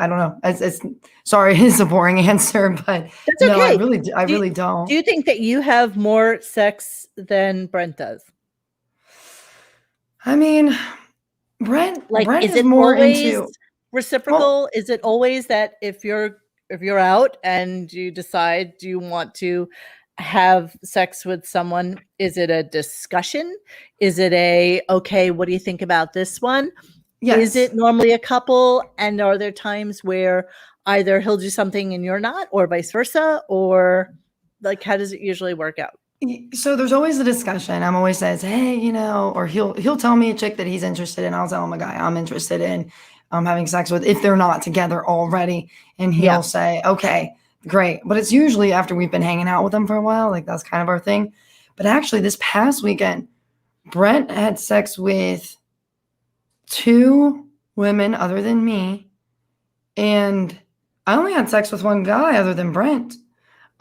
I don't know. It's sorry, it's a boring answer, but That's no, I okay. really don't. Do you think that you have more sex than Brent does? I mean, Like, Brent is is it more always into, well, reciprocal? Is it always that if you're out and you decide you want to have sex with someone, is it a discussion? Is it a, okay, what do you think about this one? Is yes. it normally a couple? And are there times where either he'll do something and you're not, or vice versa? Or like, how does it usually work out? So there's always a discussion. I'm always says, hey, or he'll tell me a chick that he's interested in. I'll tell him a guy I'm interested in having sex with if they're not together already. And Yeah. he'll say, okay, great. But it's usually after we've been hanging out with them for a while. Like that's kind of our thing. But actually, this past weekend, Brent had sex with two women other than me. And I only had sex with one guy other than Brent.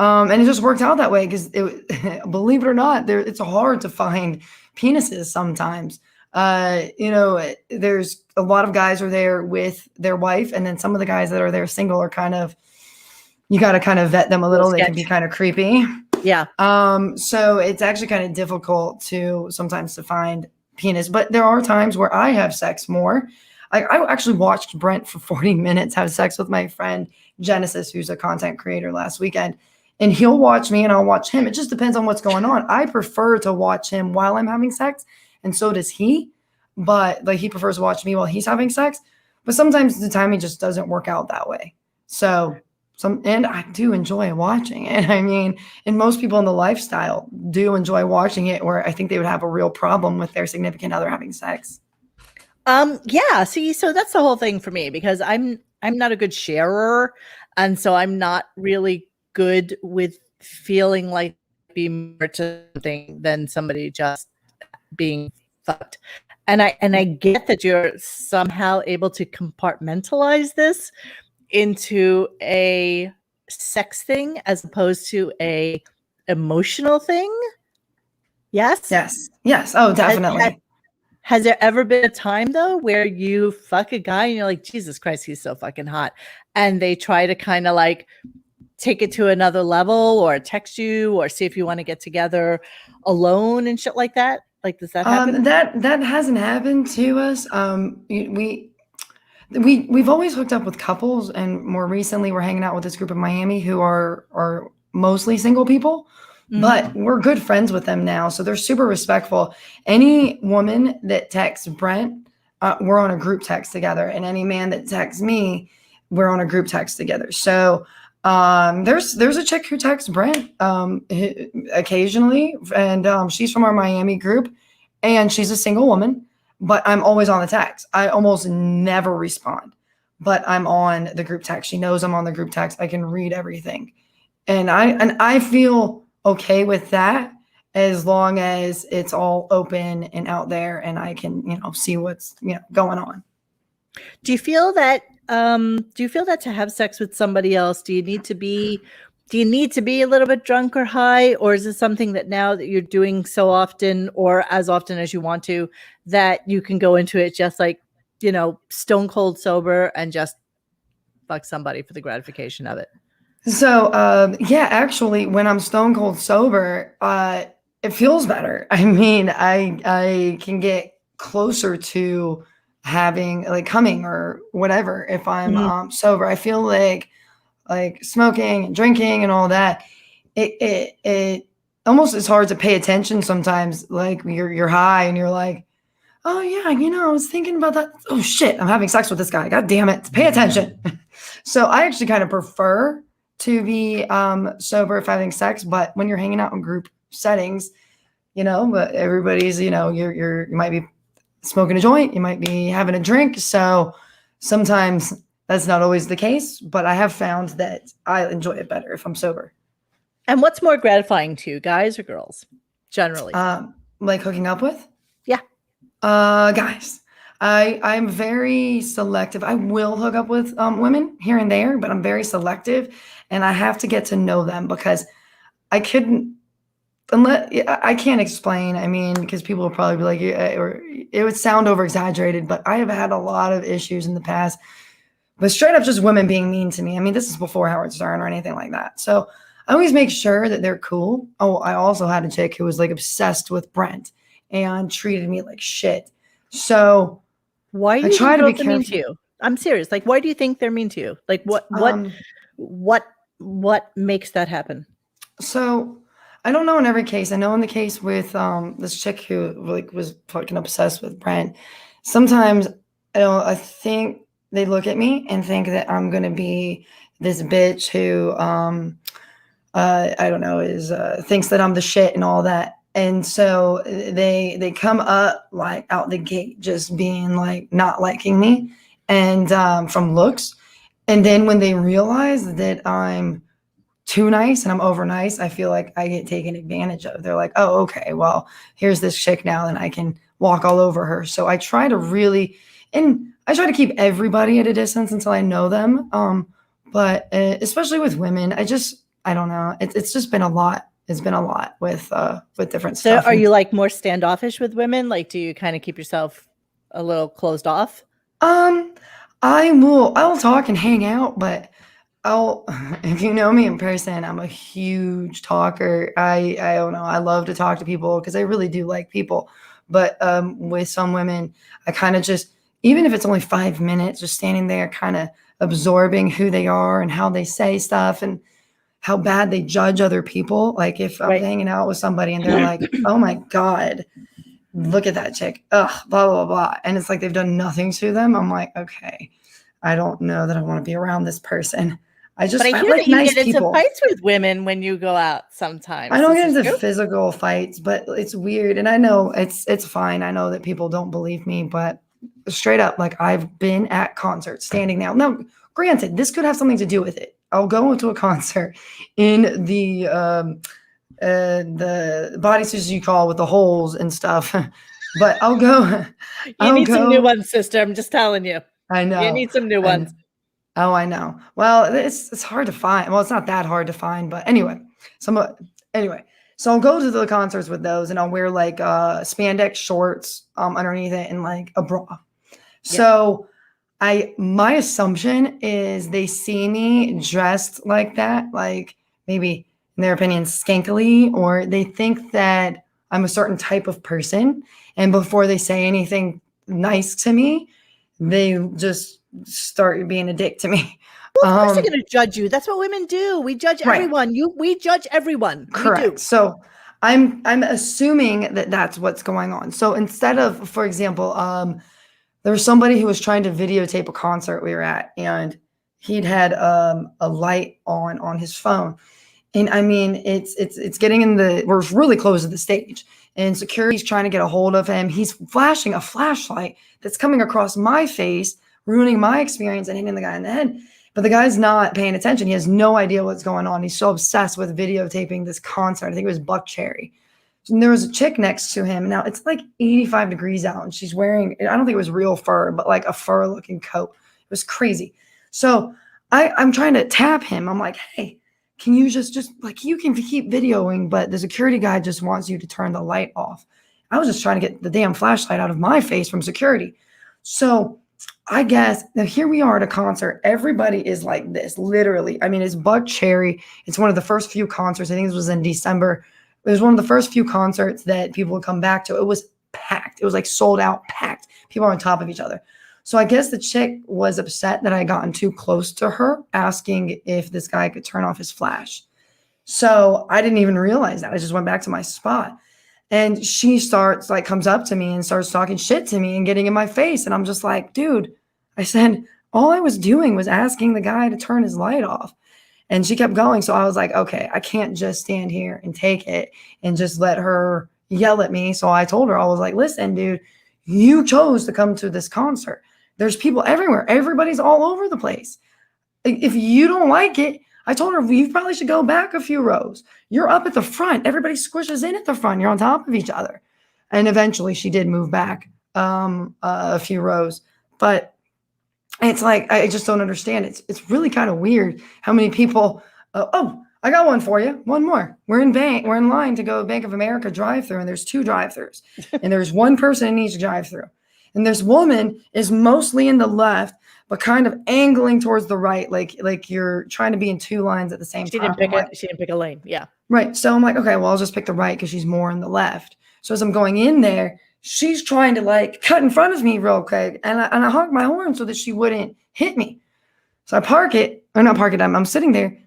And it just worked out that way because believe it or not, it's hard to find penises sometimes. There's a lot of guys are there with their wife, and then some of the guys that are there single are kind of, you got to kind of vet them a little. They can be kind of creepy. Yeah. So it's actually kind of difficult sometimes to find penis, but there are times where I have sex more. I actually watched Brent for 40 minutes have sex with my friend Genesis, who's a content creator, last weekend. And he'll watch me and I'll watch him. It just depends on what's going on. I prefer to watch him while I'm having sex, and so does he. But like he prefers to watch me while he's having sex. But sometimes the timing just doesn't work out that way. So and I do enjoy watching it. I mean, and most people in the lifestyle do enjoy watching it, where I think they would have a real problem with their significant other having sex. Yeah, see, so that's the whole thing for me, because I'm not a good sharer, and so I'm not really good with feeling like being more to something than somebody just being fucked. And I get that you're somehow able to compartmentalize this into a sex thing as opposed to a emotional thing. Yes? Yes. Oh, Has, definitely. has there ever been a time though where you fuck a guy and you're like, Jesus Christ, he's so fucking hot, and they try to kind of like take it to another level, or text you, or see if you want to get together alone and shit like that? Like, does that happen? That hasn't happened to us. We've always hooked up with couples, and more recently we're hanging out with this group in Miami who are mostly single people, but we're good friends with them now, so they're super respectful. Any woman that texts Brent, we're on a group text together, and any man that texts me, we're on a group text together. So there's a chick who texts Brent occasionally, and she's from our Miami group, and she's a single woman. But I'm always on the text. I almost never respond, but I'm on the group text. She knows I'm on the group text. I can read everything. And I feel okay with that, as long as it's all open and out there and I can, see what's, going on. Do you feel that to have sex with somebody else, do you need to be a little bit drunk or high, or is it something that now that you're doing so often, or as often as you want to, that you can go into it just like, stone cold sober and just fuck somebody for the gratification of it? So, yeah, actually, when I'm stone cold sober, it feels better. I mean, I can get closer to having like coming or whatever if I'm sober. I feel like smoking and drinking and all that, it almost is hard to pay attention sometimes. Like you're high and you're like, oh yeah, I was thinking about that. Oh shit, I'm having sex with this guy. God damn it, pay attention. So I actually kind of prefer to be sober if having sex, but when you're hanging out in group settings, but everybody's, you might be smoking a joint, you might be having a drink. So sometimes that's not always the case, but I have found that I enjoy it better if I'm sober. And what's more gratifying to you, guys or girls, generally? Like hooking up with? Yeah. Guys. I'm very selective. I will hook up with women here and there, but I'm very selective, and I have to get to know them, because I couldn't, unless I can't explain. I mean, because people will probably be like, yeah, or it would sound over exaggerated, but I have had a lot of issues in the past, but straight up just women being mean to me. I mean, this is before Howard Stern or anything like that. So I always make sure that they're cool. Oh, I also had a chick who was like obsessed with Brent and treated me like shit. So Why do I you try think to be girls are mean to careful. you? I'm serious. Like, why do you think they're mean to you? Like, Um, what makes that happen? so I don't know in every case. I know in the case with this chick who like was fucking obsessed with Brent. Sometimes I think they look at me and think that I'm gonna be this bitch who I don't know, is thinks that I'm the shit and all that. And so they come up like out the gate just being like not liking me and from looks. And then when they realize that I'm too nice and I'm over nice, I feel like I get taken advantage of. They're like, oh, okay, well, here's this chick now and I can walk all over her. So I try to really, and I try to keep everybody at a distance until I know them. But especially with women, I don't know. It's just been a lot. It's been a lot with different So stuff. are And you like more standoffish with women? Like, do you kind of keep yourself a little closed off? um, I'll talk and hang out, but I'll if you know me in person, I'm a huge talker. I don't know. I love to talk to people because I really do like people. But with some women, I kind of just even if it's only 5 minutes, just standing there, kind of absorbing who they are and how they say stuff and how bad they judge other people. Like if I'm Right. hanging out with somebody and they're like, "Oh my god, look at that chick," ugh, blah blah blah, and it's like they've done nothing to them. I'm like, okay, I don't know that I want to be around this person. But I I hear like that you nice get into people. fights with women when you go out I sometimes. don't This get is into true? physical fights, but it's weird, and I know it's fine. I know that people don't believe me, but straight up, like I've been at concerts standing now. Now, granted, this could have something to do with it. I'll go into a concert in the bodysuits you call with the holes and stuff, but I'll go. You I'll need some new go. ones, sister. I'm just telling you. I You know. need some new ones. And oh, I know. Well, it's hard to find. Well, it's not that hard to find, but anyway. Some anyway. So I'll go to the concerts with those, and I'll wear like spandex shorts underneath it and like a bra. Yeah. So my assumption is they see me dressed like that, like maybe in their opinion skankily, or they think that I'm a certain type of person, and before they say anything nice to me, they just start being a dick to me. Well, of course they're gonna judge you. That's what women do. We judge Right. everyone. We judge everyone. We do. Correct. So I'm assuming that that's what's going on. So instead of, for example, there was somebody who was trying to videotape a concert we were at, and he'd had a light on his phone, and I mean it's getting in the we're really close to the stage, and security's trying to get a hold of him. He's flashing a flashlight that's coming across my face, ruining my experience and hitting the guy in the head. But the guy's not paying attention. He has no idea what's going on. He's so obsessed with videotaping this concert. I think it was Buck Cherry. And there was a chick next to him. Now it's like 85 degrees out, and she's wearing, I don't think it was real fur, but like a fur looking coat. It was crazy. So I'm trying to tap him. I'm like, hey, can you just like, you can keep videoing, but the security guy just wants you to turn the light off. I was just trying to get the damn flashlight out of my face from security. So I guess now here we are at a concert. Everybody is like this, literally. I mean, it's Buck Cherry. It's one of the first few concerts. I think this was in December. It was one of the first few concerts that people would come back to. It was packed. It was like sold out, packed. People are on top of each other. So I guess the chick was upset that I had gotten too close to her, asking if this guy could turn off his flash. So I didn't even realize that. I just went back to my spot. And she starts like comes up to me and starts talking shit to me and getting in my face. And I'm just like, dude, I said, all I was doing was asking the guy to turn his light off. And she kept going. So I was like, okay, I can't just stand here and take it and just let her yell at me. So I told her, I was like, listen, dude, you chose to come to this concert. There's people everywhere. Everybody's all over the place. If you don't like it, I told her, you probably should go back a few rows. You're up at the front. Everybody squishes in at the front. You're on top of each other. And eventually she did move back a few rows. But it's like, I just don't understand. It's really kind of weird how many people, oh, I got one for you. One more. We're in line to go Bank of America drive-through, and there's 2 drive-throughs. And there's one person in each drive-through. And this woman is mostly in the left, but kind of angling towards the right, like you're trying to be in 2 lines at the same time. She didn't pick a lane. Yeah. Right. So I'm like, okay, well, I'll just pick the right because she's more in the left. So as I'm going in there, she's trying to like cut in front of me real quick. And I honked my horn so that she wouldn't hit me. So I park it, or not park it, I'm sitting there.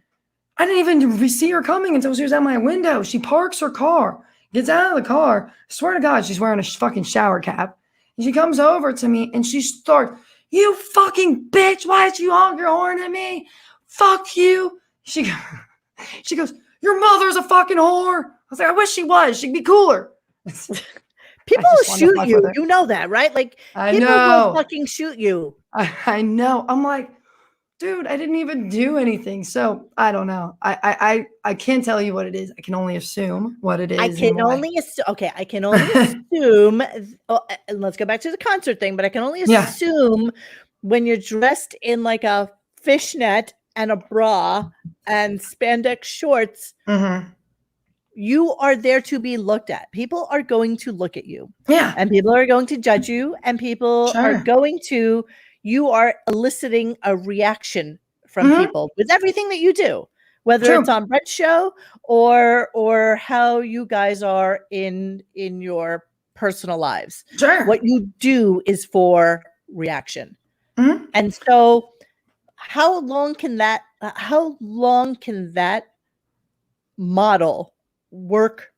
I didn't even see her coming until she was at my window. She parks her car, gets out of the car. I swear to God, she's wearing a fucking shower cap. And she comes over to me and she starts, "You fucking bitch, why did you honk your horn at me? Fuck you." She goes, "Your mother's a fucking whore." I was like, "I wish she was. She'd be cooler." People will shoot you. You know that, right? Like, people will fucking shoot you. I know. I'm like, dude, I didn't even do anything. So I don't know. I can't tell you what it is. I can only assume what it is. I can only assume. Okay, I can only assume. And let's go back to the concert thing. But I can only assume when you're dressed in like a fishnet and a bra and spandex shorts, you are there to be looked at. People are going to look at you. Yeah, and people are going to judge you, and people are going to. You are eliciting a reaction from people with everything that you do, whether it's on Brett's show or how you guys are in your personal lives. Sure. What you do is for reaction. And so how long can that model work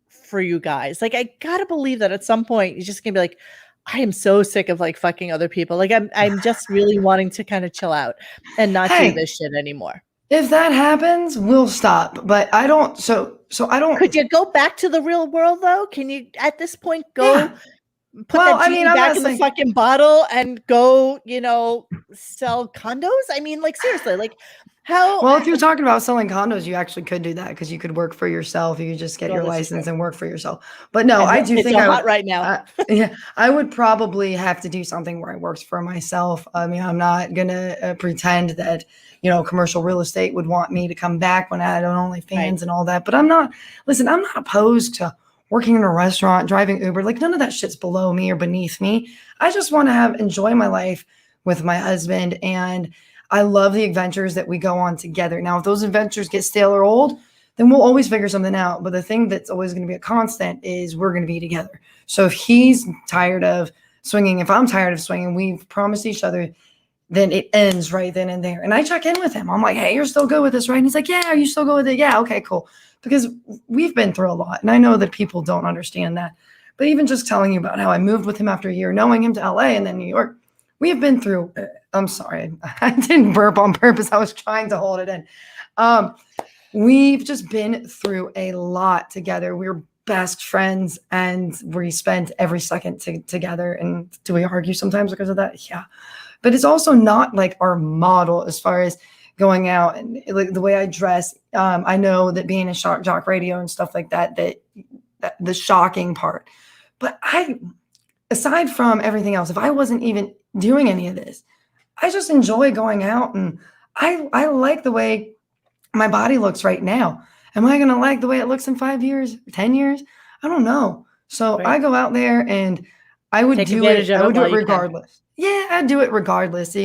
for you guys? Like, I gotta believe that at some point you're just gonna be like, I am so sick of like fucking other people. Like, I'm just really wanting to kind of chill out and not do this shit anymore. If that happens, we'll stop. But I don't. So I don't. Could you go back to the real world though? Can you at this point go put that genie back in the fucking bottle and go, sell condos? I mean, like, seriously, like, how? Well, if you're talking about selling condos, you actually could do that because you could work for yourself. You could just get your license and work for yourself. But no, I do think hot right now. I would probably have to do something where I worked for myself. I mean, I'm not gonna pretend that commercial real estate would want me to come back when I had OnlyFans and all that. But I'm not. Listen, I'm not opposed to working in a restaurant, driving Uber. Like, none of that shit's below me or beneath me. I just want to enjoy my life with my husband, and I love the adventures that we go on together. Now, if those adventures get stale or old, then we'll always figure something out. But the thing that's always going to be a constant is we're going to be together. So if he's tired of swinging, if I'm tired of swinging, we've promised each other, then it ends right then and there. And I check in with him. I'm like, "Hey, you're still good with this, right?" And he's like, "Yeah, are you still good with it?" "Yeah, okay, cool." Because we've been through a lot. And I know that people don't understand that. But even just telling you about how I moved with him after a year, knowing him to LA and then New York, we have been through, I'm sorry, I didn't burp on purpose. I was trying to hold it in. We've just been through a lot together. We're best friends and we spent every second together. And do we argue sometimes because of that? Yeah. But it's also not like our model as far as going out and like the way I dress. I know that being in shock jock radio and stuff like that the shocking part. But aside from everything else, if I wasn't even doing any of this, I just enjoy going out, and I like the way my body looks right now. Am I going to like the way it looks in 5 years, 10 years? I don't know. So I go out there and I would do it. I would do it regardless. Yeah, I'd do it regardless,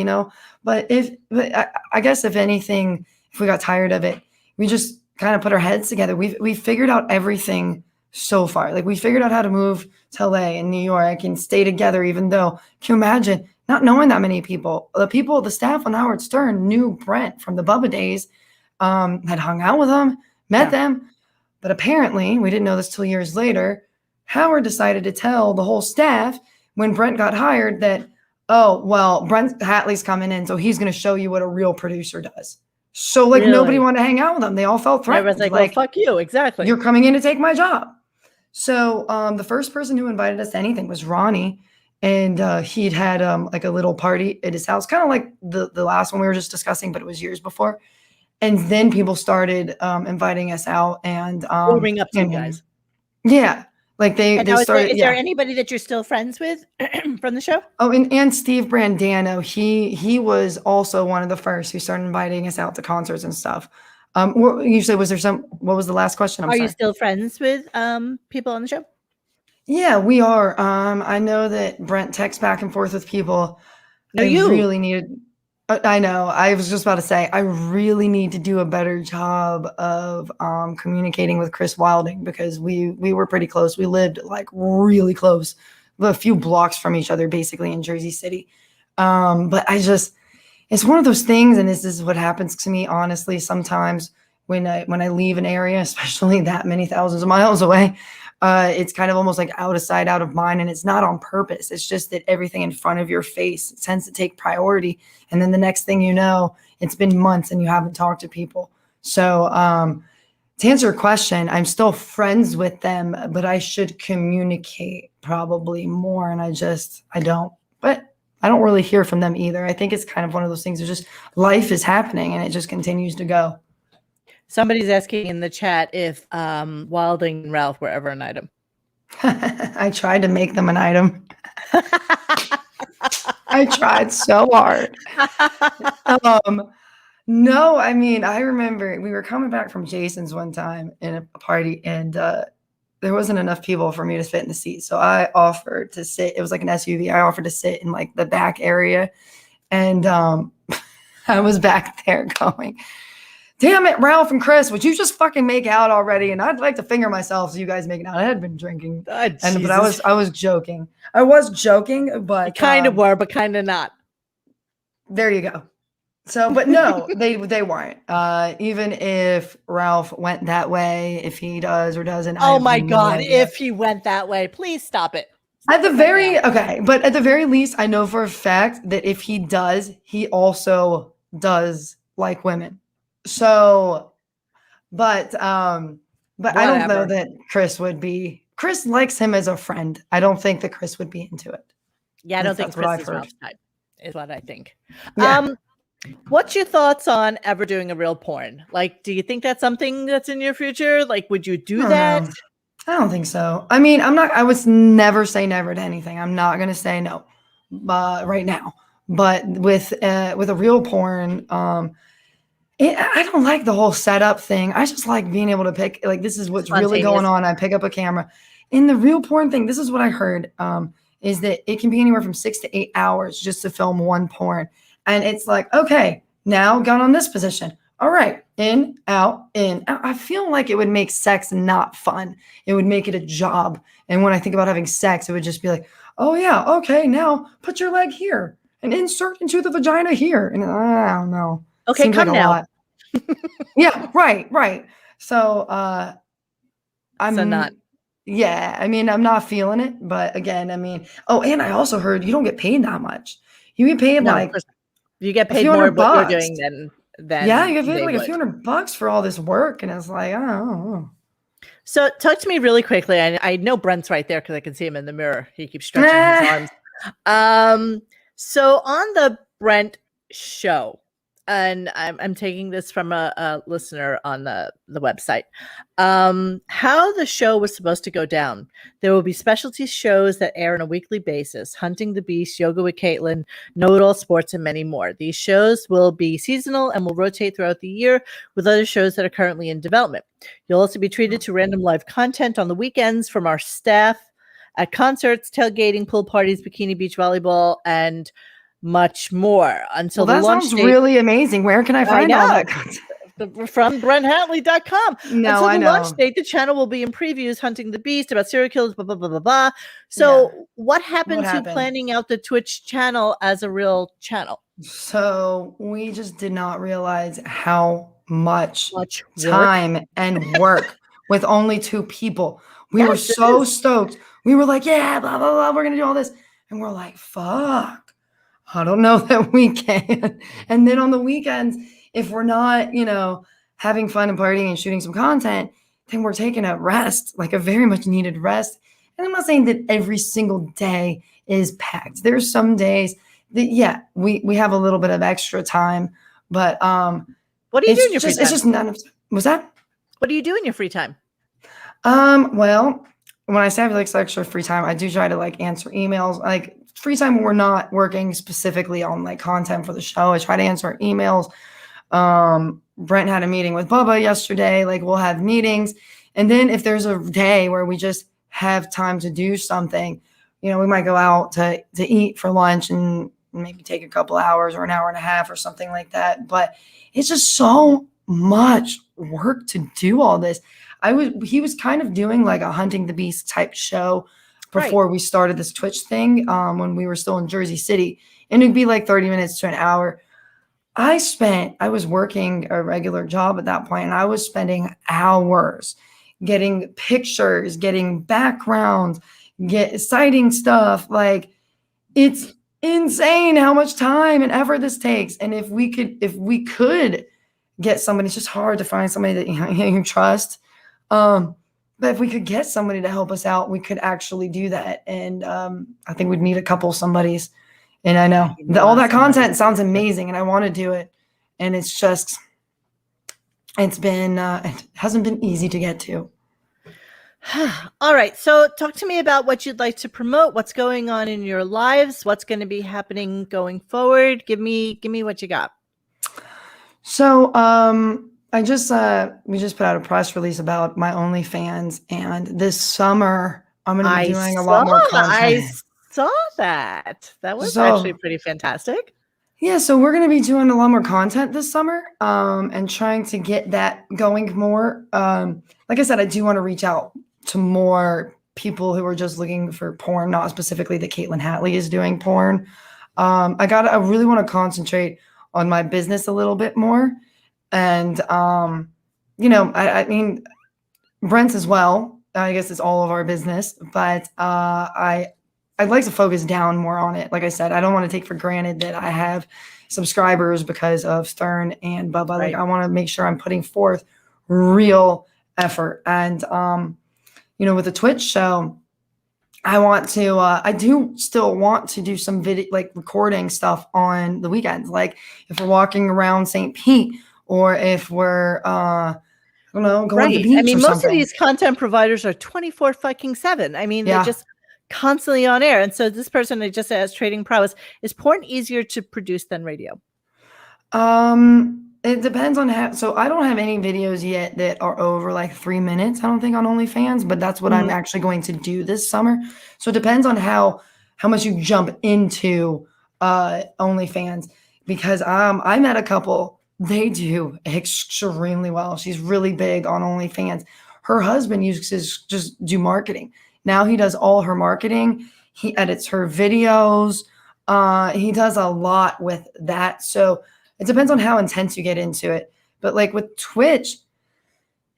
But I guess if anything, if we got tired of it, we just kind of put our heads together. We figured out everything so far. Like, we figured out how to move to LA and New York and stay together, even though, can you imagine not knowing that many people? The staff on Howard Stern knew Brent from the Bubba days, had hung out with him, met them. But apparently, we didn't know this till years later, Howard decided to tell the whole staff when Brent got hired that, "Oh, well, Brent Hatley's coming in, so he's going to show you what a real producer does." So, like, nobody wanted to hang out with them. They all felt threatened. Everyone's like, "Well, fuck you." Exactly. "You're coming in to take my job." So the first person who invited us to anything was Ronnie. And he'd had like a little party at his house, kind of like the last one we were just discussing, but it was years before. And then people started inviting us out and warming up to you guys. Yeah. Like they started. Is there anybody that you're still friends with from the show? Oh, and Steve Brandano, he was also one of the first who started inviting us out to concerts and stuff. Usually, what was the last question? Are you still friends with people on the show? Yeah, we are. I know that Brent texts back and forth with people. They really needed. I know. I was just about to say, I really need to do a better job of communicating with Chris Wilding because we were pretty close. We lived like really close, a few blocks from each other, basically in Jersey City. But it's one of those things, and this is what happens to me, honestly, sometimes when I leave an area, especially that many thousands of miles away. It's kind of almost like out of sight, out of mind, and it's not on purpose. It's just that everything in front of your face tends to take priority. And then the next thing you know, it's been months and you haven't talked to people. So to answer your question, I'm still friends with them, but I should communicate probably more. And I don't. But I don't really hear from them either. I think it's kind of one of those things. It's just life is happening and it just continues to go. Somebody's asking in the chat if Wilding and Ralph were ever an item. I tried to make them an item. I tried so hard. No, I mean, I remember we were coming back from Jason's one time in a party, and there wasn't enough people for me to fit in the seat. So I offered to sit. It was like an SUV. I offered to sit in like the back area, and I was back there going, damn it, Ralph and Chris, would you just fucking make out already? And I'd like to finger myself so you guys make it out. I had been drinking, but I was joking. I was joking, but kind of were, but kind of not. There you go. So, but no, they weren't. Even if Ralph went that way, if he does or doesn't. Oh my God, if he went that way, please stop it. But at the very least, I know for a fact that if he does, he also does like women. So, but I don't know that Chris would be. Chris likes him as a friend. I don't think that Chris would be into it. Yeah, I don't think Chris is Ralph's type, is what I think. Yeah. What's your thoughts on ever doing a real porn? Like, do you think that's something that's in your future? Like, would you do that? I don't think so. I mean, I would never say never to anything. I'm not going to say no right now. But with a real porn, I don't like the whole setup thing. I just like being able to pick, like, this is what's really going on. I pick up a camera. In the real porn thing, this is what I heard, is that it can be anywhere from 6 to 8 hours just to film one porn. And it's like, okay, now gun on this position. All right, in, out, in. I feel like it would make sex not fun. It would make it a job. And when I think about having sex, it would just be like, oh yeah, okay, now put your leg here and insert into the vagina here. And I don't know. Okay, seems come like now. Yeah, right. So I'm not. Yeah, I mean, I'm not feeling it. But again, I mean, and I also heard you don't get paid that much. You get paid you get paid more what you're doing than yeah, you get paid like a few $100 for all this work, and it's like, I don't know. So talk to me really quickly. I know Brent's right there because I can see him in the mirror. He keeps stretching his arms. So on the Brent show, and I'm taking this from a listener on the website, how the show was supposed to go down. There will be specialty shows that air on a weekly basis: Hunting the Beast, Yoga with Katelyn, Know It All Sports, and many more. These shows will be seasonal and will rotate throughout the year with other shows that are currently in development. You'll also be treated to random live content on the weekends from our staff at concerts, tailgating, pool parties, bikini beach volleyball, and much more until that the launch sounds date. Really amazing. Where can I find all that content? From BrentHatley.com. No, until I the know. launch date, the channel will be in previews, Hunting the Beast, about serial killers, blah, blah, blah, blah, blah. So what happened to planning out the Twitch channel as a real channel? So we just did not realize how much time and work with only 2 people. We were so stoked. We were like, yeah, blah, blah, blah. We're going to do all this. And we're like, fuck. I don't know that we can. And then on the weekends, if we're not, having fun and partying and shooting some content, then we're taking a rest, like a very much needed rest. And I'm not saying that every single day is packed. There's some days that, we have a little bit of extra time, but what do you do in your free time? It's just none of. Was that? What do you do in your free time? Well, when I say I have like extra free time, I do try to like answer emails. Like free time when we're not working specifically on like content for the show, I try to answer emails. Brent had a meeting with Bubba yesterday. Like we'll have meetings. And then if there's a day where we just have time to do something, we might go out to eat for lunch and and maybe take a couple hours or an hour and a half or something like that. But it's just so much work to do all this. He was kind of doing like a Hunting the Beast type show before we started this Twitch thing, when we were still in Jersey City, and it'd be like 30 minutes to an hour. I was working a regular job at that point, and I was spending hours getting pictures, getting backgrounds, citing stuff. Like, it's insane how much time and effort this takes. And if we could get somebody, it's just hard to find somebody that you trust. But if we could get somebody to help us out, we could actually do that. And I think we'd need a couple somebodies. And I know all that content sounds amazing, and I want to do it. And it hasn't been easy to get to. All right. So talk to me about what you'd like to promote, what's going on in your lives, what's going to be happening going forward. Give me what you got. So we just put out a press release about my OnlyFans, and this summer I'm going to be doing a lot more content. I saw that. That was actually pretty fantastic. Yeah, so we're going to be doing a lot more content this summer, and trying to get that going more. Like I said, I do want to reach out to more people who are just looking for porn, not specifically that Katelyn Hatley is doing porn. I really want to concentrate on my business a little bit more. And, I mean, Brent's as well. I guess it's all of our business, but I'd like to focus down more on it. Like I said, I don't want to take for granted that I have subscribers because of Stern and Bubba. Right. Like, I want to make sure I'm putting forth real effort. And, with the Twitch show, I do still want to do some video, like recording stuff on the weekends. Like if we're walking around St. Pete, or if we're, going to the beach. I mean, most something. of these content providers are 24/7. I mean, they're just constantly on air. And so this person that just has trading prowess, is porn easier to produce than radio? It depends on how. So I don't have any videos yet that are over like 3 minutes, I don't think, on OnlyFans, but that's what I'm actually going to do this summer. So it depends on how much you jump into OnlyFans, because I met a couple, they do extremely well. She's really big on OnlyFans. Her husband just do marketing. Now he does all her marketing. He edits her videos. He does a lot with that. So it depends on how intense you get into it. But like with Twitch,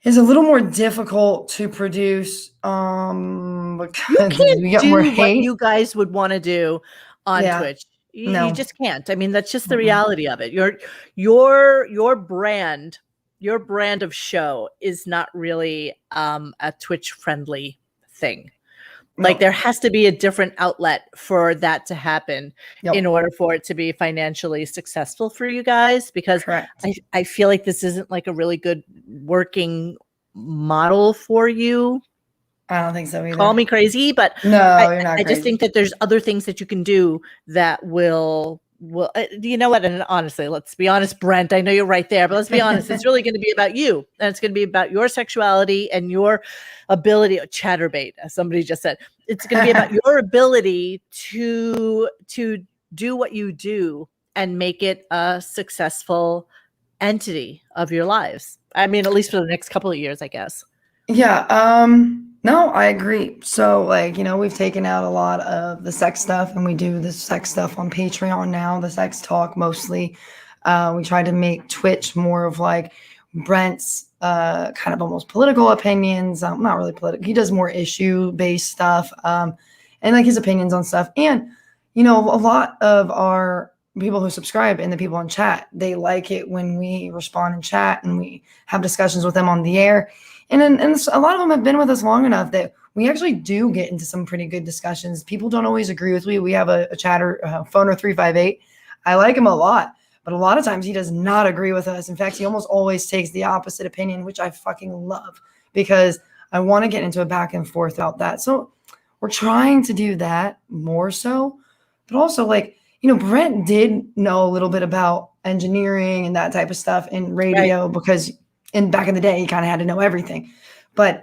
it's a little more difficult to produce. Because you can't do what you guys would want to do on Twitch. You just can't. I mean, that's just the reality of it. Your brand of show is not really a Twitch friendly thing. Like there has to be a different outlet for that to happen in order for it to be financially successful for you guys, because I feel like this isn't like a really good working model for you. I don't think so either. Call me crazy, but no, you're not crazy. I just think that there's other things that you can do that will you know what? And honestly, let's be honest, Brent, I know you're right there, but let's be honest. It's really going to be about you, and it's going to be about your sexuality and your ability, chatterbait, as somebody just said. It's going to be about your ability to do what you do and make it a successful entity of your lives. I mean, at least for the next couple of years, I guess. Yeah. No, I agree. So like, we've taken out a lot of the sex stuff, and we do the sex stuff on Patreon now, the sex talk mostly. We try to make Twitch more of like Brent's kind of almost political opinions. Not really political. He does more issue-based stuff, and like his opinions on stuff. And, a lot of our people who subscribe and the people in chat, they like it when we respond in chat and we have discussions with them on the air. And a lot of them have been with us long enough that we actually do get into some pretty good discussions. People don't always agree with me. We have a chatter, phoner 358. I like him a lot, but a lot of times he does not agree with us. In fact, he almost always takes the opposite opinion, which I fucking love, because I want to get into a back and forth about that. So we're trying to do that more so, but also like, Brent did know a little bit about engineering and that type of stuff in radio, because back in the day, he kind of had to know everything. But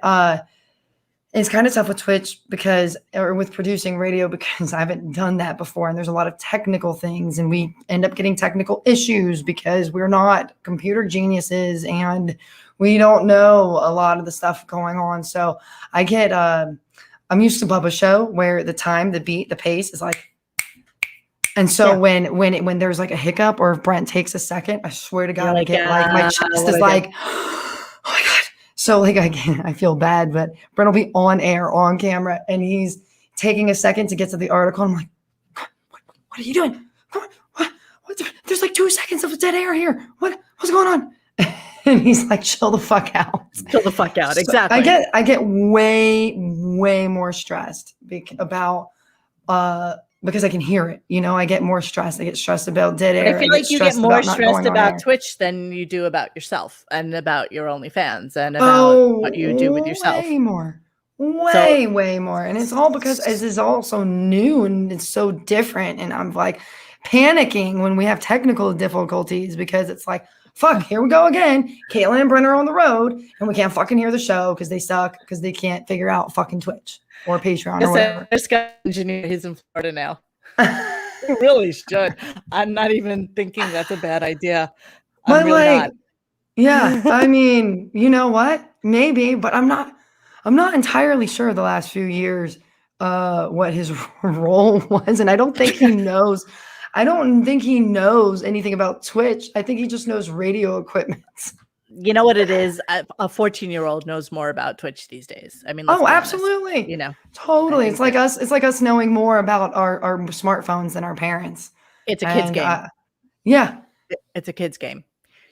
It's kind of tough with Twitch or with producing radio, because I haven't done that before. And there's a lot of technical things, and we end up getting technical issues because we're not computer geniuses and we don't know a lot of the stuff going on. So I'm used to Bubba's show where the time, the beat, the pace is like, and so when there's like a hiccup, or if Brent takes a second, I swear to God, I get like my chest is like, oh my God. So like I feel bad, but Brent will be on air, on camera, and he's taking a second to get to the article. I'm like, what are you doing? What? There's like 2 seconds of dead air here. What's going on? And he's like, chill the fuck out. Chill the fuck out. So Exactly. I get way more stressed about because I can hear it. I get more stressed. I get stressed about dead air. I feel like you get more stressed about Twitch than you do about yourself and about your OnlyFans and about what you do with yourself. Way more. Way more. And it's all because this is all so new and it's so different. And I'm like panicking when we have technical difficulties, because it's like, fuck, here we go again. Katelyn and Brent are on the road and we can't fucking hear the show because they suck, because they can't figure out fucking Twitch or Patreon or whatever. There's an engineer. He's in Florida now. He really should. I'm not even thinking that's a bad idea. I'm really not. Yeah, I mean, you know what? Maybe, but I'm not entirely sure the last few years what his role was, and I don't think he knows. I don't think he knows anything about Twitch. I think he just knows radio equipment. You know what it is? A 14-year-old knows more about Twitch these days. I mean, absolutely. Totally. It's like us. It's like us knowing more about our smartphones than our parents. It's a kid's game. Yeah, it's a kid's game.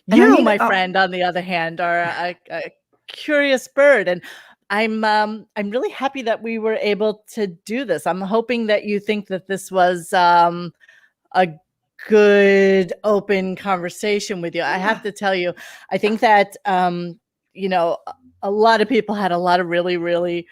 And my friend, on the other hand, are a curious bird, and I'm really happy that we were able to do this. I'm hoping that you think that this was a good open conversation with you. I have to tell you, I think that a lot of people had a lot of really, really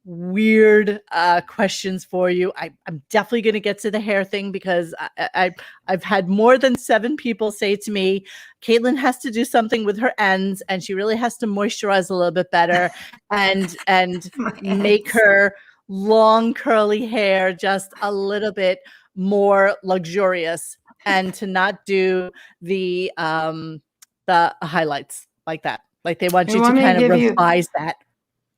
weird questions for you. I'm definitely going to get to the hair thing, because I've had more than 7 people say to me, Katelyn has to do something with her ends, and she really has to moisturize a little bit better and make her long curly hair just a little bit more luxurious, and to not do the highlights like that. Like they want you to kind of revise that.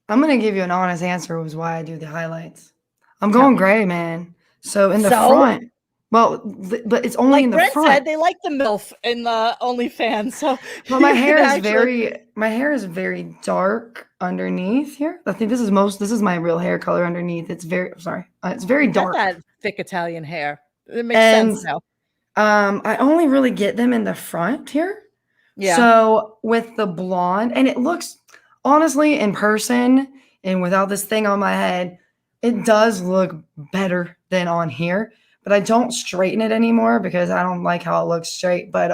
I'm going to give you an honest answer was why I do the highlights. I'm going gray, man. So in the front, well, but it's only in the front. Said they like the MILF in the OnlyFans. So well, my hair is very dark underneath here. I think this is my real hair color underneath. It's very it's very dark. That thick Italian hair. It makes sense now. I only really get them in the front here. Yeah. So with the blonde, and it looks, honestly, in person and without this thing on my head, it does look better than on here. But I don't straighten it anymore because I don't like how it looks straight. But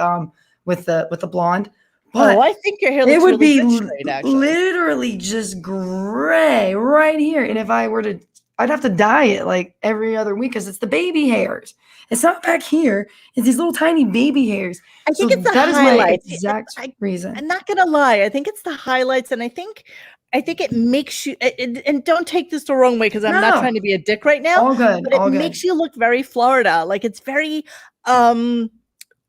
with the blonde, but I think your hair looks would really be straight, actually. Literally just gray right here. And if I were to, I'd have to dye it like every other week because it's the baby hairs. It's not back here. It's these little tiny baby hairs. I think it's the highlights. That is my exact reason. I'm not gonna lie. I think it's the highlights, and I think it makes you. And don't take this the wrong way, because I'm not trying to be a dick right now. All good. But it makes you look very Florida. Like it's very,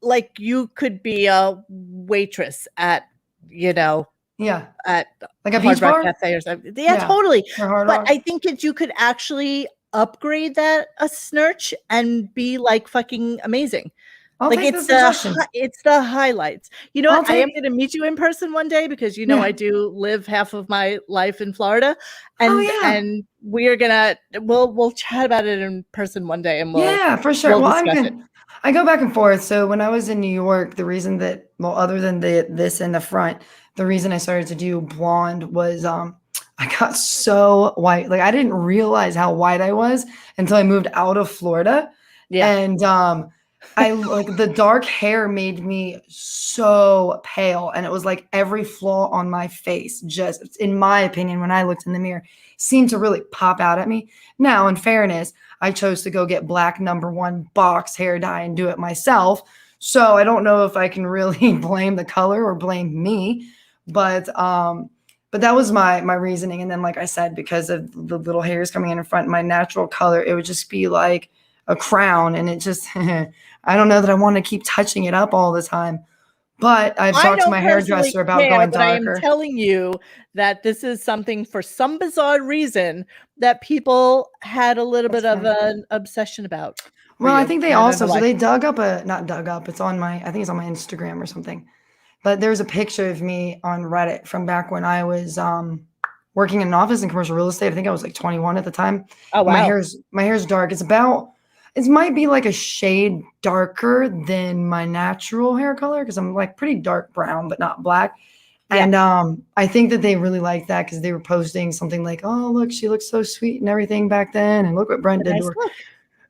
like you could be a waitress at, at like a Hard beach Rock bar Cafe or something. Yeah, totally. But I think that you could actually upgrade that a snurch and be like fucking amazing. It's the highlights. You know what? I am going to meet you in person one day because I do live half of my life in Florida, and we're we'll chat about it in person one day, and for sure. We'll I go back and forth. So when I was in New York, the reason that other than this in the front, the reason I started to do blonde was I got so white. Like I didn't realize how white I was until I moved out of Florida. Yeah. And I like the dark hair made me so pale. And it was like every flaw on my face, just in my opinion, when I looked in the mirror, seemed to really pop out at me. Now, in fairness, I chose to go get black #1 box hair dye and do it myself. So I don't know if I can really blame the color or blame me, but But that was my reasoning. And then, like I said, because of the little hairs coming in front, my natural color, it would just be like a crown. And it just, I don't know that I want to keep touching it up all the time. But I've I talked to don't my personally hairdresser about care, going but I am darker. telling you that this is something for some bizarre reason that people had a little That's bit of funny. an obsession about for Well, I you. think they And I don't know also, so why. they dug up not dug up, it's on my, I think it's on my Instagram or something. But there's a picture of me on Reddit from back when I was working in an office in commercial real estate. I think I was like 21 at the time. Oh, And wow. my hair's dark. It might be like a shade darker than my natural hair color because I'm like pretty dark brown, but not black. Yeah. And I think that they really liked that because they were posting something like, "Oh, look, she looks so sweet and everything back then, and look what Brent A did to nice her." look.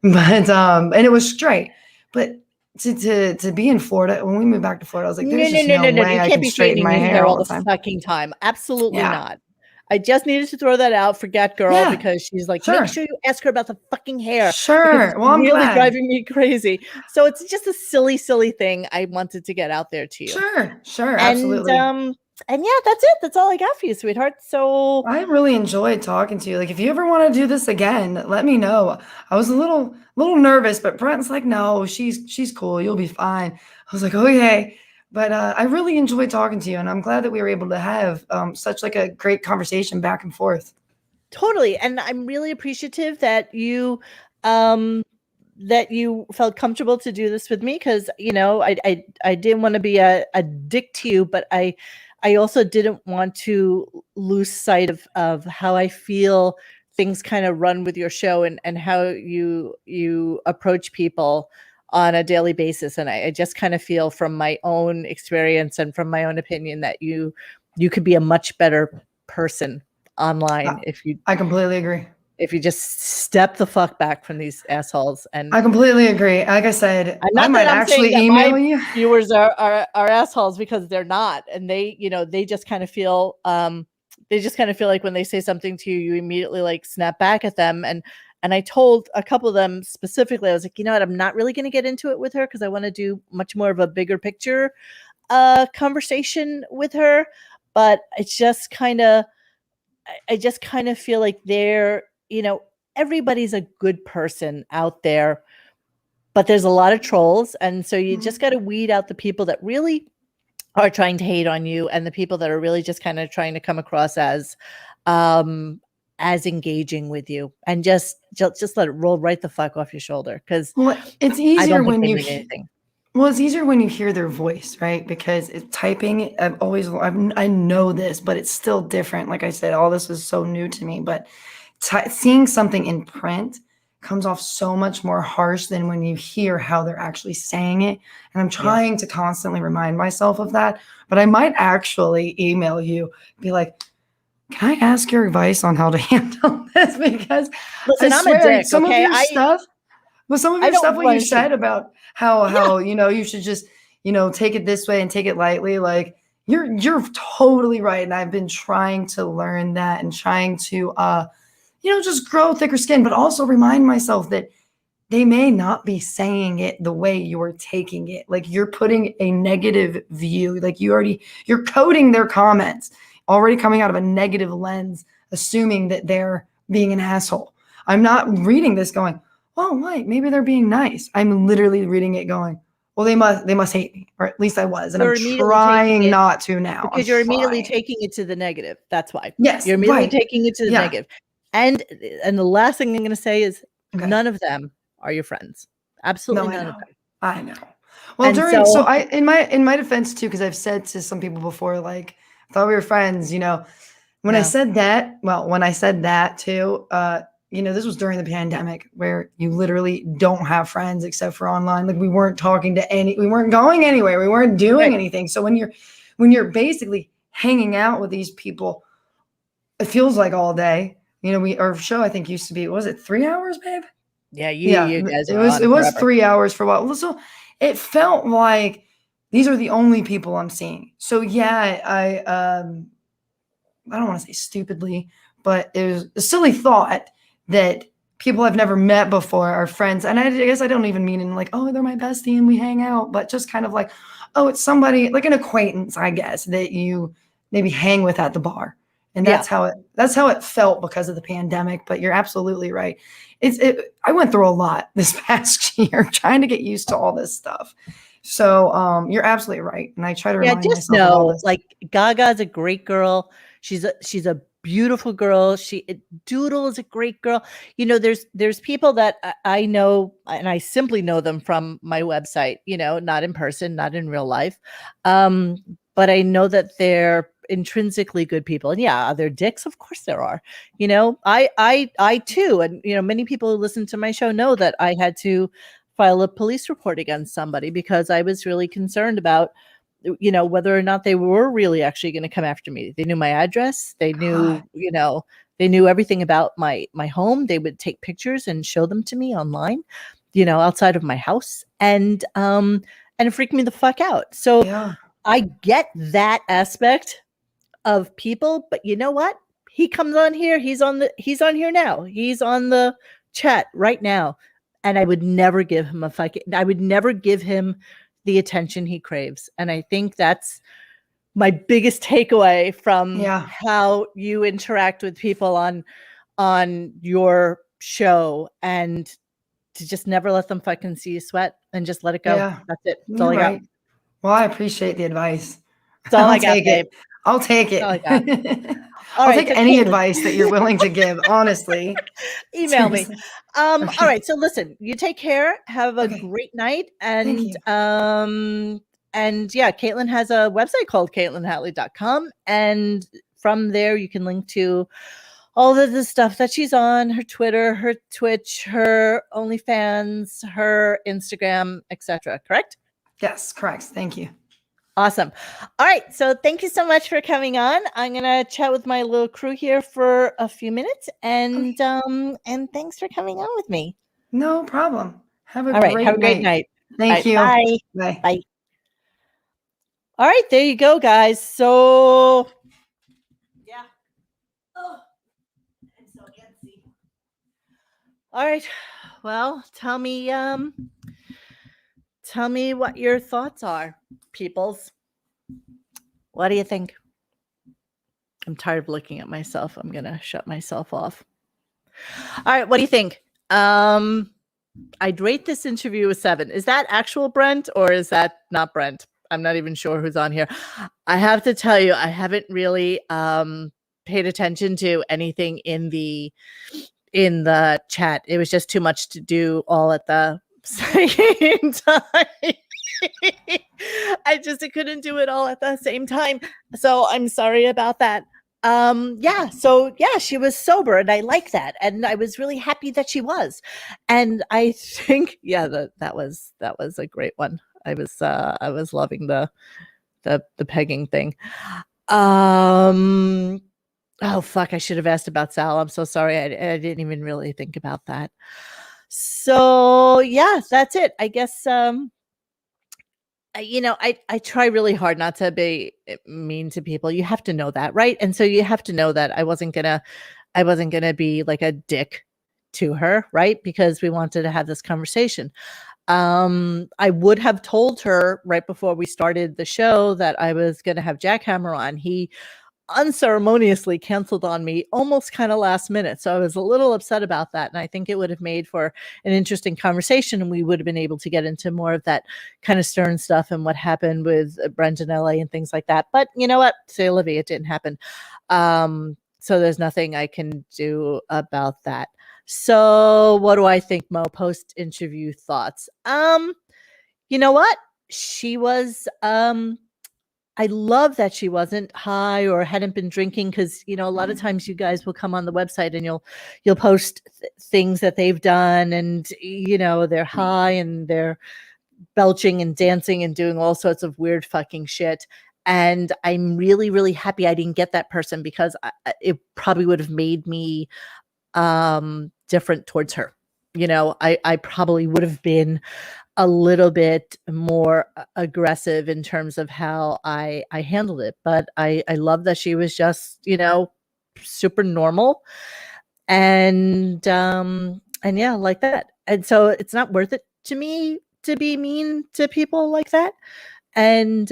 But and it was straight. But to be in Florida, when we moved back to Florida, I was like, No, there's no, just no, no no, no. way You I can't can be straighten straightening my your hair hair all all the the time. fucking time. Absolutely Yeah. not. I just needed to throw that out for Gat Girl Yeah. because she's like, make Sure. sure you ask her about the fucking hair because Sure. it's Well, I'm really glad. driving me crazy. So it's just a silly, silly thing I wanted to get out there to you. Sure. And Absolutely. and yeah, that's it. That's all I got for you, sweetheart. So I really enjoyed talking to you. Like, if you ever want to do this again, let me know. I was a little nervous, but Brent's like, no, she's cool. You'll be fine. I was like, okay. But I really enjoyed talking to you, and I'm glad that we were able to have such like a great conversation back and forth. totally. And I'm really appreciative um that you felt comfortable to do this with me because I didn't want to be a dick to you, but I also didn't want to lose sight of how I feel things kind of run with your show and how you approach people on a daily basis. And I just kind of feel from my own experience and from my own opinion that you could be a much better person online I completely agree. if you just step the fuck back from these assholes. And I completely agree. Like I said, I not might that I'm saying actually that email my you. viewers are assholes because they're not, and they just kind of feel like when they say something to you, you immediately like snap back at them. And I told a couple of them specifically, I was like, you know what, I'm not really going to get into it with her because I want to do much more of a bigger picture conversation with her. But it's just kind of I just kind of feel like everybody's a good person out there, but there's a lot of trolls. And so you just got to weed out the people that really are trying to hate on you and the people that are really just kind of trying to come across as engaging with you, and just let it roll right the fuck off your shoulder. Cause Well, it's I easier don't think when they you mean anything. Well, it's easier when you hear their voice, right? Because typing, I know this, but it's still different. Like I said, all this is so new to me, but seeing something in print comes off so much more harsh than when you hear how they're actually saying it. And I'm trying to constantly remind myself of that, but I might actually email you, be like, can I ask your advice on how to handle this? Because Listen, I I'm a swear dick. some of Okay. your stuff some of I your don't stuff, what you want to. said about how you should just take it this way and take it lightly, like you're totally right, and I've been trying to learn that and trying to just grow thicker skin, but also remind myself that they may not be saying it the way you're taking it. Like, you're putting a negative view, like you're coding their comments already coming out of a negative lens, assuming that they're being an asshole. I'm not reading this going, oh, wait, maybe they're being nice. I'm literally reading it going, well, they must hate me, or at least I was, and You're I'm immediately taking trying it not to now. I'm because you're immediately trying. taking it to the negative. That's why. Yes, You're immediately right. taking it to the Yeah. negative. And the last thing I'm going to say is Okay. none of them are your friends. Absolutely No, none of them. I know. Well, And so I in my defense too, because I've said to some people before, like, I thought we were friends, when I No. said that too, this was during the pandemic where you literally don't have friends except for online. Like, we weren't talking to we weren't going anywhere. We weren't doing Right. anything. So when you're basically hanging out with these people, it feels like all day. Our show, I think, used to be, was it 3 hours, babe? Yeah, Yeah, you guys it are was on forever. 3 hours for a while. So it felt like these are the only people I'm seeing. So yeah, I don't want to say stupidly, but it was a silly thought that people I've never met before are friends. And I guess I don't even mean in like, oh, they're my bestie and we hang out, but just kind of like, oh, it's somebody like an acquaintance, I guess, that you maybe hang with at the bar. And Yeah. that's how it felt because of the pandemic. But you're absolutely right. I went through a lot this past year trying to get used to all this stuff. So you're absolutely right. And I try to Yeah, remind just myself of all know, this. like, Gaga's a great girl. She's a beautiful girl. Doodle is a great girl. You know, there's people that I know, and I simply know them from my website, you know, not in person, not in real life. But I know that they're intrinsically good people. And yeah, are there dicks? Of course there are. You know, I too, and you know, many people who listen to my show know that I had to file a police report against somebody because I was really concerned about, you know, whether or not they were really actually going to come after me. They knew my address. They knew, God, you know, they knew everything about my home. They would take pictures and show them to me online, you know, outside of my house. And it freaked me the fuck out. So yeah, I get that aspect of people, but you know what? He comes on here. He's on here now. He's on the chat right now. And I would never give him I would never give him the attention he craves. And I think that's my biggest takeaway from yeah, how you interact with people on your show, and to just never let them fucking see you sweat and just let it go. yeah. That's it. That's all You're I got. right. Well, I appreciate the advice. That's all I'll I got, take babe. it. I'll take That's all I it. got. All I'll right. take So any Caitlin, advice that you're willing to give, honestly. email me. Seriously. All Okay. right. So listen, you take care. Have a Okay. great night. Thank you. And yeah, Caitlin has a website called KateLynHatley.com. And from there you can link to all of the stuff that she's on, her Twitter, her Twitch, her OnlyFans, her Instagram, etc. Correct? Yes, correct. Thank you. Awesome. All right. So thank you so much for coming on. I'm gonna chat with my little crew here for a few minutes, Okay. and thanks for coming on with me. No problem. Have a All right. Have great a great night. night. All Thank right. you. Bye. Bye. Bye. All right. There you go, guys. So yeah. Oh, I'm so antsy. All right. Well, tell me what your thoughts are, peoples. What do you think? I'm tired of looking at myself. I'm gonna shut myself off. All right, what do you think? I'd rate this interview a 7. Is that actual Brent or is that not Brent? I'm not even sure who's on here. I have to tell you, I haven't really paid attention to anything in the chat. It was just too much to do all at the same time. I couldn't do it all at the same time. So I'm sorry about that. So she was sober and I like that. And I was really happy that she was. And I think, that was a great one. I was loving the pegging thing. Oh fuck, I should have asked about Sal. I'm so sorry. I didn't even really think about that. So yeah, that's it. I guess I try really hard not to be mean to people. You have to know that, right? And so you have to know that I wasn't gonna be like a dick to her, right? Because we wanted to have this conversation. I would have told her right before we started the show that I was gonna have Jackhammer on. He unceremoniously canceled on me almost kind of last minute. So I was a little upset about that. And I think it would have made for an interesting conversation. And we would have been able to get into more of that kind of stern stuff and what happened with Brent in LA and things like that. But you know what? Say Olivia, it didn't happen. So there's nothing I can do about that. So what do I think, Mo? Post interview thoughts. You know what? She was I love that she wasn't high or hadn't been drinking because a lot of times you guys will come on the website and you'll post things that they've done and they're high and they're belching and dancing and doing all sorts of weird fucking shit. And I'm really, really happy I didn't get that person because it probably would have made me different towards her. I probably would have been a little bit more aggressive in terms of how I handled it. But I love that she was just, super normal and yeah, like that. And so it's not worth it to me to be mean to people like that. And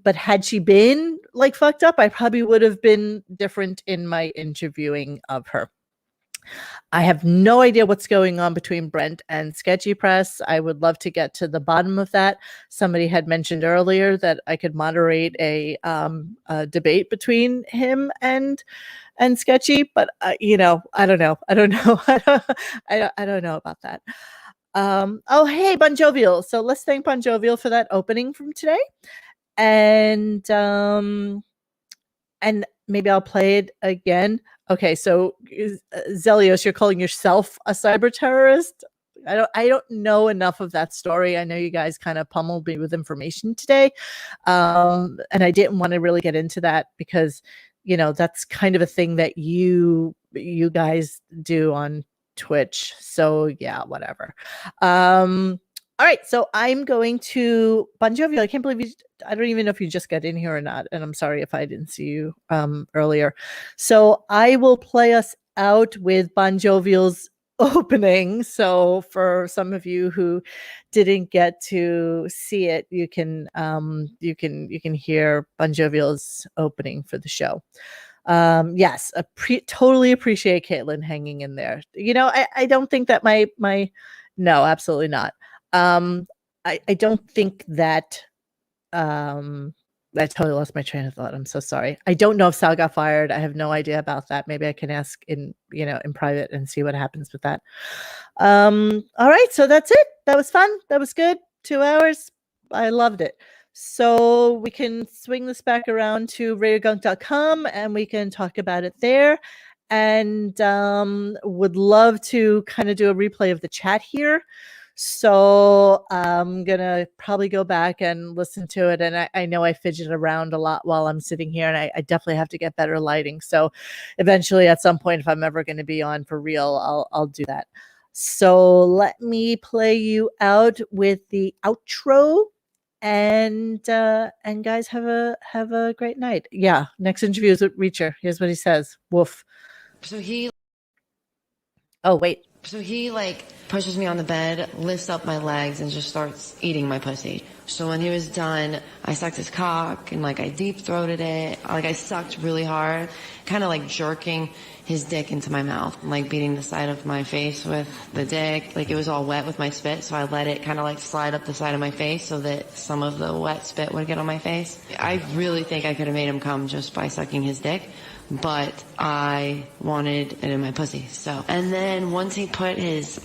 but had she been like fucked up, I probably would have been different in my interviewing of her. I have no idea what's going on between Brent and Sketchy Press. I would love to get to the bottom of that. Somebody had mentioned earlier that I could moderate a debate between him and Sketchy, but you know, I don't know. I don't know. I don't know about that. Oh, hey, Bon Jovial. So let's thank Bon Jovial for that opening from today. And maybe I'll play it again. Okay, so Zelios, you're calling yourself a cyber terrorist? I don't know enough of that story. I know you guys kind of pummeled me with information today. And I didn't want to really get into that because, you know, that's kind of a thing that you guys do on Twitch. So yeah, whatever. All right, so I'm going to Bon Jovial. I can't believe you. I don't even know if you just got in here or not, and I'm sorry if I didn't see you earlier. So I will play us out with Bon Jovial's opening. So for some of you who didn't get to see it, you can hear Bon Jovial's opening for the show. Yes, totally appreciate Katelyn hanging in there. You know, I don't think that my no, absolutely not. I don't think that I totally lost my train of thought. I'm so sorry. I don't know if Sal got fired. I have no idea about that. Maybe I can ask in private and see what happens with that. All right, so that's it. That was fun. That was good. 2 hours. I loved it. So we can swing this back around to radiogunk.com and we can talk about it there. And would love to kind of do a replay of the chat here. So I'm going to probably go back and listen to it. And I know I fidget around a lot while I'm sitting here, and I definitely have to get better lighting. So eventually at some point, if I'm ever going to be on for real, I'll do that. So let me play you out with the outro, and guys, have a great night. Yeah. Next interview is with Reacher. Here's what he says. Woof. So he like pushes me on the bed, lifts up my legs, and just starts eating my pussy. So when he was done, I sucked his cock and like I deep throated it. Like I sucked really hard, kind of like jerking his dick into my mouth, like beating the side of my face with the dick. Like it was all wet with my spit, so I let it kind of like slide up the side of my face so that some of the wet spit would get on my face. I really think I could have made him come just by sucking his dick, but I wanted it in my pussy. So, and then once he put his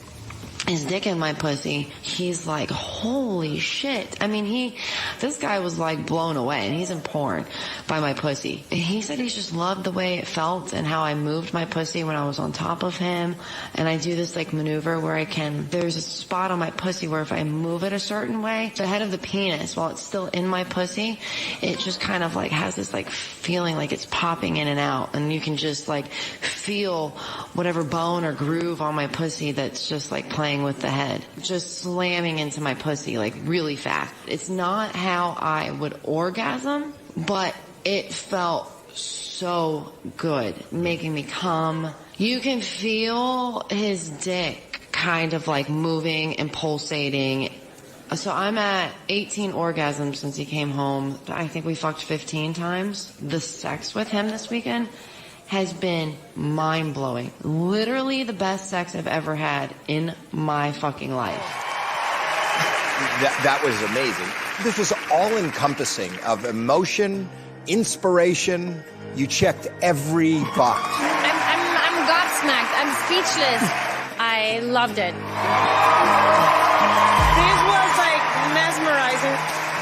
dick in my pussy, he's like, holy shit. I mean, this guy was like blown away, and he's in porn by my pussy. He said he just loved the way it felt and how I moved my pussy when I was on top of him. And I do this like maneuver where there's a spot on my pussy where if I move it a certain way, the head of the penis, while it's still in my pussy, it just kind of like has this like feeling like it's popping in and out. And you can just like feel whatever bone or groove on my pussy that's just like playing with the head, just slamming into my pussy like really fast. It's not how I would orgasm, but it felt so good, making me come. You can feel his dick kind of like moving and pulsating. So I'm at 18 orgasms since he came home. I think we fucked 15 times. The sex with him this weekend has been mind-blowing. Literally the best sex I've ever had in my fucking life. That was amazing. This was all-encompassing of emotion, inspiration. You checked every box. I'm gobsmacked. I'm speechless. I loved it. This was like mesmerizing,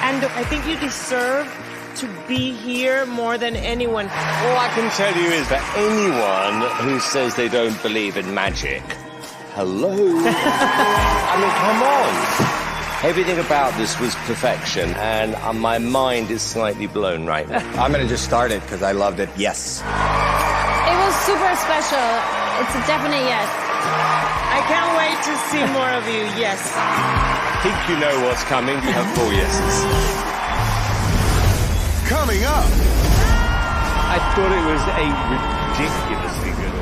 and I think you deserve to be here more than anyone. All I can tell you is that anyone who says they don't believe in magic, hello? I mean, come on. Everything about this was perfection, and my mind is slightly blown right now. I'm going to just start it because I loved it. Yes. It was super special. It's a definite yes. I can't wait to see more of you. Yes. Think you know what's coming? You have 4 yeses. Coming up. I thought it was a ridiculously good